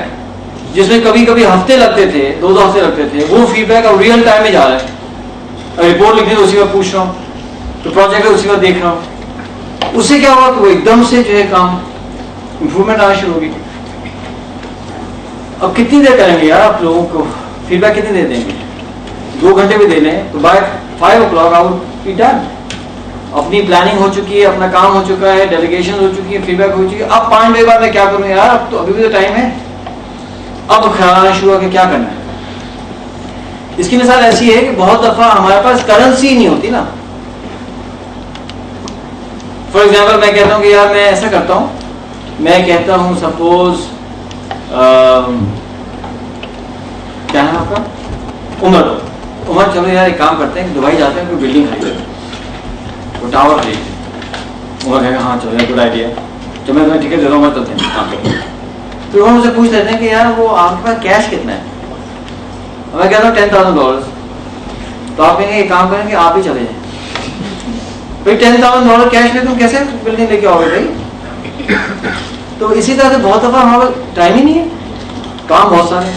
جس میں کبھی کبھی ہفتے لگتے تھے, 2 ہفتے لگتے تھے, وہ فیڈ بیک اب ریئل ٹائم میں جا رہا ہے. رپورٹ لکھنے اسی وقت پوچھ رہا ہوں, تو پروجیکٹ اسی وقت دیکھ رہا ہوں. اس سے کیا ہوا کہ وہ ایک دم سے جو ہے کام امپروومنٹ آنا شروع ہوگی. اب کتنی دیر کریں گے یار آپ لوگوں کو فیڈ بیک, کتنی دیر دیں گے؟ 2 گھنٹے بھی دے لیں تو by 5 o'clock I would be done. اپنی پلاننگ ہو چکی ہے, اپنا کام ہو چکا ہے, ڈیلیگیشن ہو چکی ہے, فیڈ بیک ہو چکی ہے. اب 5 بجے بعد میں کیا کروں یار, اب تو ابھی بھی تو ٹائم ہے. اب خیال آنا شروع ہو کہ کیا کرنا ہے. اس کی مثال ایسی ہے کہ بہت دفعہ ہمارے پاس کرنسی نہیں ہوتی نا. فار ایگزامپل میں کہتا ہوں کہ یار میں ایسا کرتا ہوں, میں کہتا ہوں سپوز کیا ہے آپ کا, عمر, چلو یار ایک کام کرتے ہیں کہ دبئی جاتے ہیں, کوئی بلڈنگ خریدتے ہیں, وہ ٹاور خریدتے ہیں. عمر کہے گا ہاں چلو یار گڈ آئیڈیا, تو میں تمہیں ٹکٹ دے رہا ہوں, میں چلتے ہیں کام کرتے ہیں. تو ہم سے پوچھ لیتے ہیں کہ یار وہ آپ کے پاس کیش کتنا ہے. میں کہتا ہوں $10,000. تو آپ کہیں گے ایک کام کریں کہ آپ ہی چلے جائیں. بھائی $10,000 کیش لے تم کیسے بلڈنگ لے کے آؤ گے بھائی. تو اسی طرح سے بہت دفعہ ہمارا ٹائم ہی نہیں ہے, کام بہت سارے.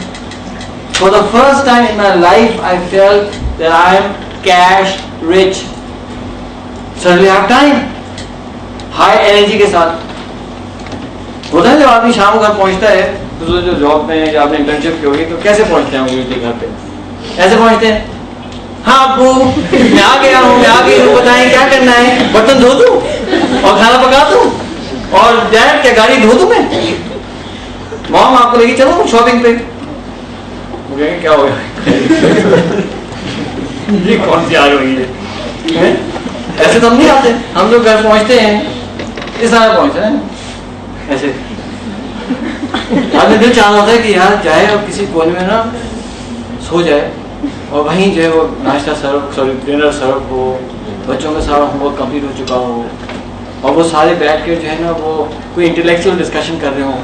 For the first time in my life I felt that I am cash rich. Suddenly I have time. High energy کے ساتھ ہوتا ہے. جب آدمی شام کو گھر پہنچتا ہے, دوسرے جو جاب میں یا آپ نے انٹرنشپ کی ہوگی, تو کیسے پہنچتے ہیں وہ گھر پہ؟ ایسے پہنچتے ہیں, ہاں ابو میں آ گیا ہوں, میں آ گئی ہوں, بتائیں کیا کرنا ہے, برتن دھو دوں اور کھانا پکا دوں, اور ڈیڈ کیا گاڑی دھو دوں میں, مام آپ کو لے کے چلو شاپنگ پہ. کیا ہو گیا, یہ کون سی آگ ہوئی ہے. ایسے تو ہم نہیں آتے, ہم لوگ گھر پہنچتے ہیں اس طرح پہنچتے ہیں ایسے. آدمی دل چاہ ہوتا ہے کہ یار جائے اور کسی کونے میں نا سو جائے, اور وہیں جو ہے وہ ناشتہ سرو, ڈنر سرو ہو, بچوں کا سارا ہوم ورک کمپلیٹ ہو چکا ہو, اور وہ سارے بیٹھ کے جو ہے نا وہ کوئی انٹلیکچوئل ڈسکشن کر رہے ہوں,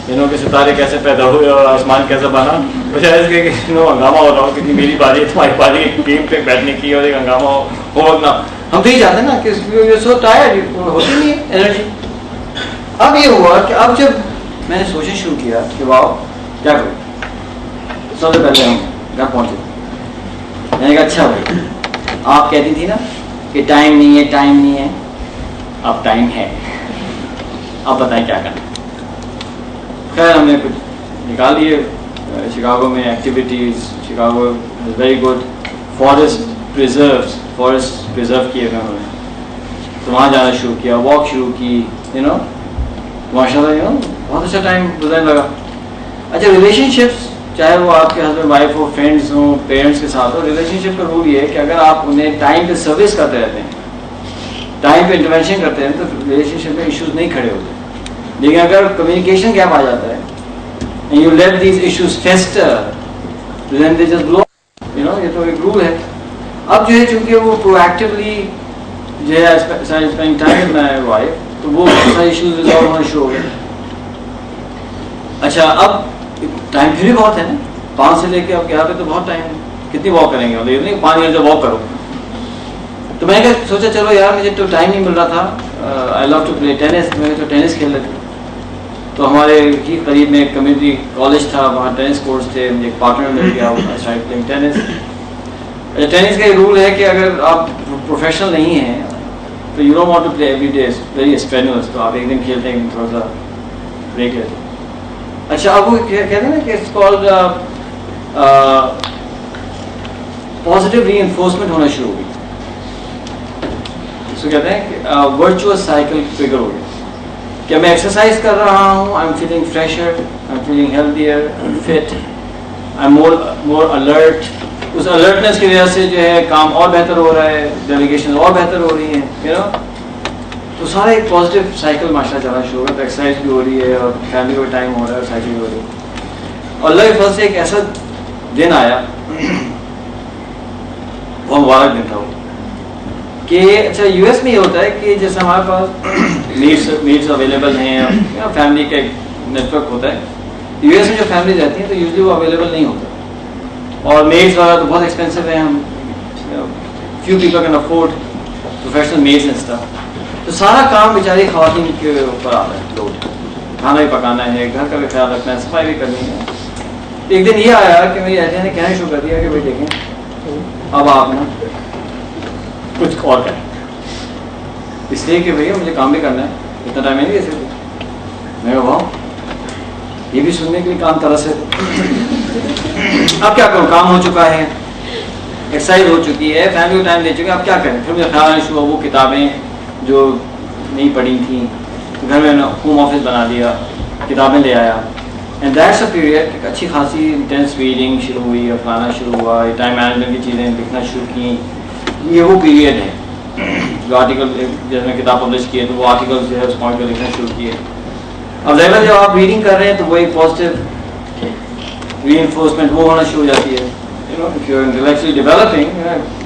کہ ستارے کیسے پیدا ہوئے اور آسمان کیسے بنا. بجائے اس کے ہنگامہ ہو رہا ہو کہ میری باری ہے, تمہاری باری ہے, گیم پہ بیٹھنے کی, اور ایک ہنگامہ ہو نا. ہم تو یہ چاہتے ہیں نا کہ سو ٹائرڈ ہوتی نہیں ہے انرجی. اب یہ ہوا کہ اب جب میں نے سوچنا شروع کیا کہ واؤ کیا کروں, سب سے پہلے ہم گھر پہنچے. میں نے کہا اچھا بھائی آپ کہتی تھی نا کہ ٹائم نہیں ہے, ٹائم نہیں ہے, اب ٹائم ہے, آپ بتائیں کیا کرنا. خیر ہم نے کچھ نکال دیے. شکاگو میں activities, Chicago very good forest preserve کیے ہوئے انہوں نے. تو وہاں جانا شروع کیا, واک شروع کی, ماشاء اللہ بہت اچھا ٹائم گزرنے لگا. اچھا ریلیشن شپس, چاہے وہ آپ کے ہسبینڈ وائف ہو, فرینڈس ہوں, پیرنٹس کے ساتھ ہو, ریلیشن شپ کا رول یہ ہے کہ اگر آپ انہیں ٹائم پہ سروس کرتے رہتے ہیں, ٹائم پہ انٹرونشن کرتے ہیں, تو ریلیشن شپ میں ایشوز نہیں کھڑے ہوتے. لیکن اگر کمیونیکیشن گیپ آ جاتا ہے and you let these issues fester, then they just blow, یہ تو ایک رول ہے. اب جو ہے چونکہ وہ پروایکٹیولی جو ہے spend time with my wife, تو وہ سارے ایشوز ریزالو ہونا شروع ہو گئے. اچھا اب ٹائم پھر بھی بہت ہے نا, 5 سے لے کے اب 11 پہ تو بہت ٹائم ہے. کتنی واک کریں گے, مطلب نہیں 5 گھنٹے واک کرو. تو میں نے سوچا چلو یار مجھے تو ٹائم نہیں مل رہا تھا, آئی لو ٹو پلے ٹینس, میں تو ٹینس کھیل لیتے. تو ہمارے ہی قریب میں ایک کمیونٹی کالج تھا, وہاں ٹینس کورس تھے, مجھے ایک پارٹنر مل گیا, اسٹارٹ پلینگ ٹینس. ٹینس کا یہ رول ہے کہ اگر آپ پروفیشنل نہیں ہیں تو you don't want to play every day, very strenuous, تو آپ ایک دن کھیلتے ہیں, تھوڑا سا بریک لیتے. اچھا اب وہ کہتے ہیں نا کہ it's called positive reinforcement ہونا شروع ہو گئی. اس کو کہتے ہیں کہ ورچوئس سائیکل ٹریگر ہو گیا کہ میں ایکسرسائز کر رہا ہوں, I am feeling fresher, I am feeling healthier, I am fit, I am more alert. اس الرٹنس کی وجہ سے جو ہے کام اور بہتر ہو رہا ہے, ڈیلیگیشن اور بہتر ہو رہی ہیں, تو سارا ایک پازیٹیو سائیکل ماشاء اللہ چلنا شروع ہو گیا. ایکسرسائز بھی ہو رہی ہے اور فیملی کا ٹائم ہو رہا ہے اور سائیکل بھی ہو رہی ہے. اور اللہ کے فضل سے ایک ایسا دن آیا, بہت مبارک دن تھا وہ, کہ اچھا یو ایس میں یہ ہوتا ہے کہ جیسے ہمارے پاس میٹس اویلیبل ہیں, فیملی کا ایک نیٹ ورک ہوتا ہے. یو ایس میں جو فیملی رہتی ہیں تو یوزلی وہ اویلیبل نہیں ہوتا, اور میٹس وغیرہ تو بہت ایکسپینسو ہیں. ہم few people can afford professional maids and stuff. تو سارا کام بیچاری خواتین کے اوپر آتا ہے, لوڈ, کھانا بھی پکانا ہے, گھر کا بھی خیال رکھنا ہے, صفائی بھی کرنی ہے. ایک دن یہ آیا کہ میری اہلیہ نے کہنا شروع کر دیا کہ بھائی دیکھیں اب آپ نا کچھ اور کریں, اس لیے کہ بھیا مجھے کام بھی کرنا ہے, اتنا ٹائم نہیں دے سکتے. میں کہا یہ بھی سننے کے لیے کام طرح سے. اب کیا کروں, کام ہو چکا ہے, ایکسرسائز ہو چکی ہے, فیملی کو ٹائم دے چکے, اب کیا کریں. پھر مجھے خیال آنا شروع ہوا وہ کتابیں جو نہیں پڑھی تھیں, گھر میں ہوم آفس بنا دیا, کتابیں لے آیا. اینڈ دیٹس اے پیریڈ, ایک اچھی خاصی انٹینس ریڈنگ شروع ہوئی, اپنانا شروع ہوا, ٹائم مینجمنٹ کی چیزیں لکھنا شروع کی. یہ وہ پیریڈ ہے جو آرٹیکل جیسے میں کتاب پبلش کی ہے تو وہ آرٹیکل جو ہے اس پوائنٹ پہ لکھنا شروع کیے. اب ریگولر جب آپ ریڈنگ کر رہے ہیں تو وہی پازیٹیو ری انفورسمنٹ وہ ہونا شروع ہو جاتی ہے. If you're intellectually developing,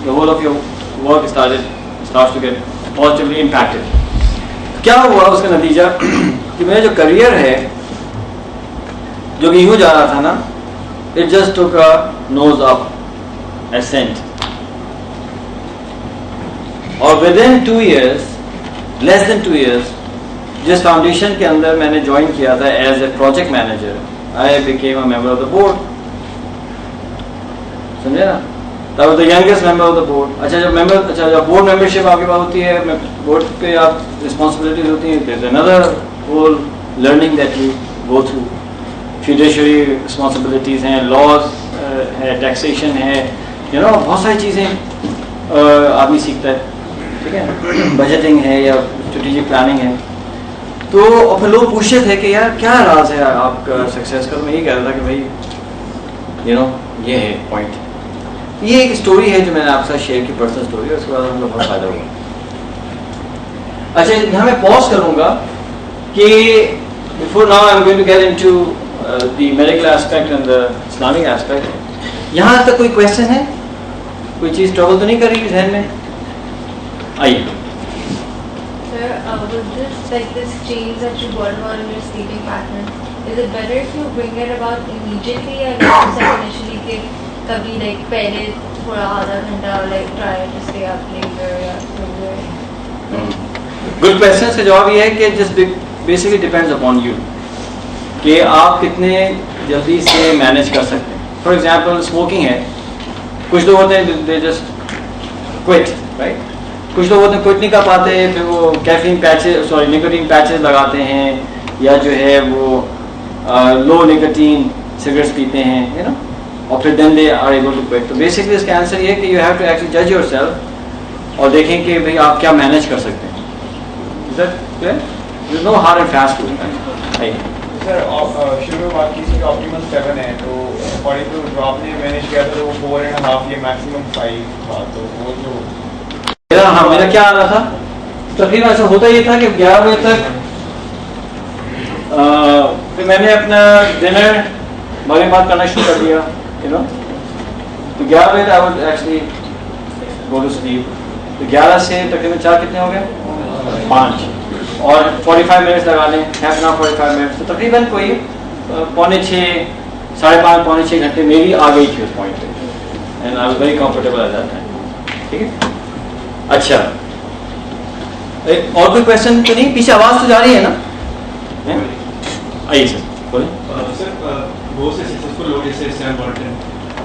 the whole of your work starts to get positively impacted. کیا ہوا اس کا نتیجہ کہ میرا جو کریئر ہے جو کہ یوں جا رہا تھا نا, it just took a nose up ascent. اور within 2 years, less than 2 years, جس فاؤنڈیشن کے اندر میں نے جوائن کیا تھا as a project manager, I became a member of the board. سمجھے نا, that was the youngest member of the board. اچھا جب بورڈ ممبرشپ آپ کے پاس ہوتی ہے, بورڈ پہ آپ رسپانسبلٹیز ہوتی ہیں, there's another whole learning that you go through. Fiduciary responsibilities ہیں, لاز ہے, ٹیکسیشن ہے, بہت ساری چیزیں آدمی سیکھتا ہے. ٹھیک ہے, بجٹنگ ہے یا اسٹریٹجک پلاننگ ہے. تو پھر لوگ پوچھتے تھے کہ یار کیا راز ہے آپ کا سکسیس کا. تو میں یہی کہہ رہا تھا کہ بھائی یہ ہے پوائنٹ. یہ ایک اسٹوری ہے جو میں نے آپ کے ساتھ شیئر کی, پرسنل اسٹوری, اور اس کے بعد ہم کو بہت فائدہ ہوا. اچھا یہاں میں پاز کروں گا کہ before now I'm going to get into the medical aspect and the Islamic aspect. یہاں تک کوئی کویشچن ہے, کوئی چیز ٹربل تو نہیں کر رہی ذہن میں؟ آئیے. Sir, with this change that you brought about in your sleeping pattern, is it better if you bring it about immediately or like you said initially کہ کبھی like پہلے تھوڑا آدھا گھنٹہ like try to stay up later یا earlier? Good question. اس کا جواب یہ ہے کہ just basically depends upon you کہ آپ کتنے جلدی سے مینیج کر سکتے ہیں. فار ایگزامپل اسموکنگ ہے, کچھ لوگ ہوتے ہیں دے جسٹ کوئٹ, رائٹ. کچھ لوگ ہوتے ہیں کوئٹ نہیں کر پاتے, پھر وہ کیفین پیچز نکوٹین پیچز لگاتے ہیں, یا جو ہے وہ لو نکوٹین سگریٹس پیتے ہیں, اور پھر then they are able to quit. تو بیسکلی اس کا آنسر یہ ہے کہ یو ہیو ٹو ایکچولی جج یور سیلف اور دیکھیں کہ بھائی آپ کیا مینیج کر سکتے ہیں. Is that clear? There's no hard and fast rule. Right? سر شروع میں بات کی تھی کہ آپٹیمل 7 ہے تو اکارڈنگ ٹو جو آپ نے مینیج کیا تھا تو وہ 4.5 یا میکسیمم 5 تھا تو وہ جو میرا کیا آ رہا تھا تقریباً ایسا ہوتا یہ تھا کہ 11 بجے تک پھر میں نے اپنا ڈنر مغرب بعد کرنا شروع کر دیا تو 11 بجے I was actually go to sleep. تو 11 سے تقریباً 4 کتنے ہو گئے 5 اور 45 منٹس لگا لیں ہیف نا 45 منٹس تو تقریباً کوئی 5:45 5:30 پونے 6 گھنٹے میری آ گئی تھی اس پوائنٹ پہ and I was very comfortable at that time. ٹھیک ہے. اچھا اور کوئی کوشچن تو نہیں؟ پیچھے آواز تو جا رہی ہے نا؟ آئیے سر بولیں. سر بہت سے سکسیزفل لوگ جیسے سیم والٹن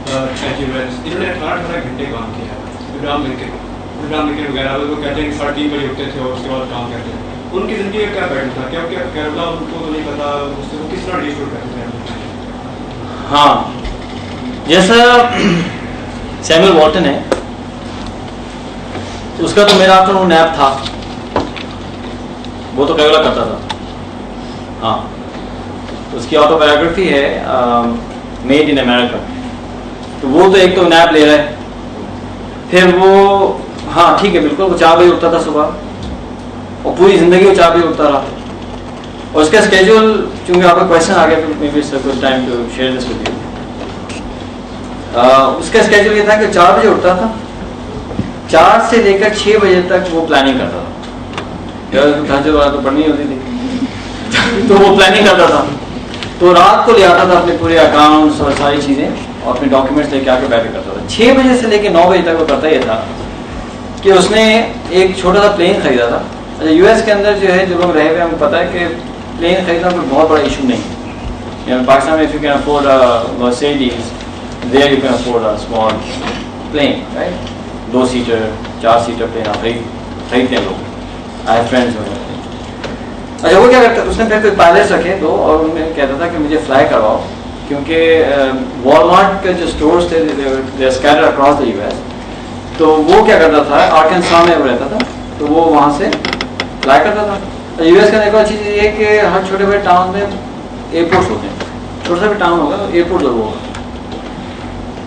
انہوں نے 18 گھنٹے کام کیا ہے. ابراہم لنکن وغیرہ وہ کہتے ہیں کہ 3:30 بجے اٹھتے تھے اور اس کے بعد کام کرتے تھے. ان کی زندگی کا کیا پیٹرن تھا؟ کیا کیرلا ان کو نہیں پتا اس سے وہ کس طرح ڈیل کرتے تھے؟ ہاں جیسا سیموئل والٹن ہے اس کا تو میرا آفٹر نیپ تھا وہ تو کیرلا کرتا تھا. ہاں اس کی آٹو بایوگرافی ہے میڈ ان امریکہ تو وہ تو ایک تو نیپ لے رہا ہے پھر وہ ہاں ٹھیک ہے بالکل وہ 4 بجے اٹھتا تھا صبح اور پوری زندگی وہ 4 بجے اٹھتا رہا. اور اس کا اسکیجول چونکہ آپ کا کوشچن آ گیا maybe it's a good time to share this with you. اس کا اسکیجول یہ تھا کہ 4 بجے اٹھتا تھا 4 سے لے کر 6 بجے تک وہ پلاننگ کرتا تھا. تہجد والا تو پڑھنی ہوتی تھی تو وہ پلاننگ کرتا تھا تو رات کو لے آتا تھا اپنے پورے اکاؤنٹس اور ساری چیزیں اور اپنے ڈاکیومنٹس لے کے آ کے بیٹھ کرتا تھا. 6 بجے سے لے کے 9 بجے تک وہ کرتا یہ تھا کہ اس نے ایک چھوٹا سا پلین خریدا تھا. اچھا یو ایس کے اندر جو ہے جو لوگ رہے ہوئے ہمیں پتہ ہے کہ پلین خریدنا کوئی بہت بڑا ایشو نہیں ہے. پاکستان میں if you can afford a Mercedes there you can afford a small plane right 2 seater 4 seater plane آپ خریدتے ہیں لوگ. I have friends who have. اچھا وہ کیا کرتا اس نے پھر کوئی پائلٹس رکھے دو اور ان میں کہتا تھا کہ مجھے فلائی کرواؤ کیونکہ والمارٹ کے جو اسٹورس تھے they scatter across the U S تو وہ کیا کرتا تھا آرکنسا میں وہ رہتا تھا تو وہ وہاں سے فلائی کرتا تھا. یو ایس کا ایک اچھی چیز یہ ہے کہ ہر چھوٹے بڑے ٹاؤن میں ایئرپورٹس ہوتے ہیں. چھوٹا سا بھی ٹاؤن ہوگا تو ایئرپورٹ ضرور ہوگا.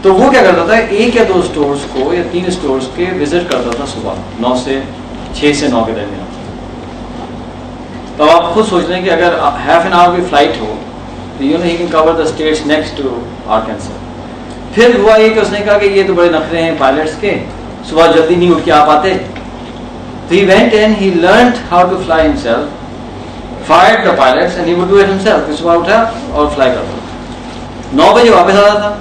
تو وہ کیا کرتا تھا 1 یا 2 اسٹورس کو یا 3 اسٹورس کے وزٹ کرتا تھا صبح 9 سے 6 سے 9 کے درمیان. تو آپ خود سوچ لیں کہ اگر ہیف این آور کی فلائٹ ہو تو you know he can cover the states next to Arkansas. پھر ہوا یہ کہ اس نے کہا کہ یہ تو بڑے نخرے ہیں پائلٹس کے صبح جلدی نہیں اٹھ کے آپ آتے. تو he went and he learned how to fly himself, fired the pilots and he would do it himself. کہ صبح اٹھا اور فلائی کرتا تھا 9 بجے واپس آتا تھا.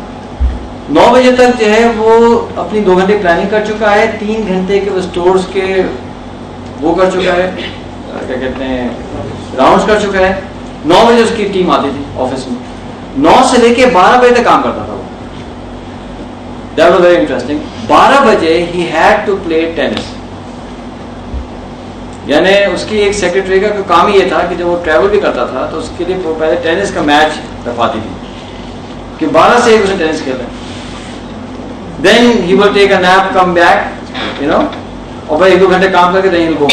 9 بجے تک جو ہے وہ اپنی 2 گھنٹے پلاننگ کر چکا ہے 3 گھنٹے کے وہ اسٹورس کے وہ کر چکا ہے کیا کہتے ہیں راؤنڈس کر چکا ہے. 9 بجے اس کی ٹیم آتی تھی آفس میں 9 سے لے کے 12 بجے تک کام کرتا تھا وہ. That was very interesting. 12 بجے he had to play tennis. یعنی اس کی ایک سیکرٹری کا کام ہی یہ تھا کہ جب وہ ٹریول بھی کرتا تھا تو اس کے لیے وہ پہلے ٹینس کا میچ رکھواتی تھی کہ 12 سے 1 اسے ٹینس کھیلنا ہے. Then he will take a nap come back you know اور بھائی 1-2 گھنٹے کام کر کے دین ہی ول گو.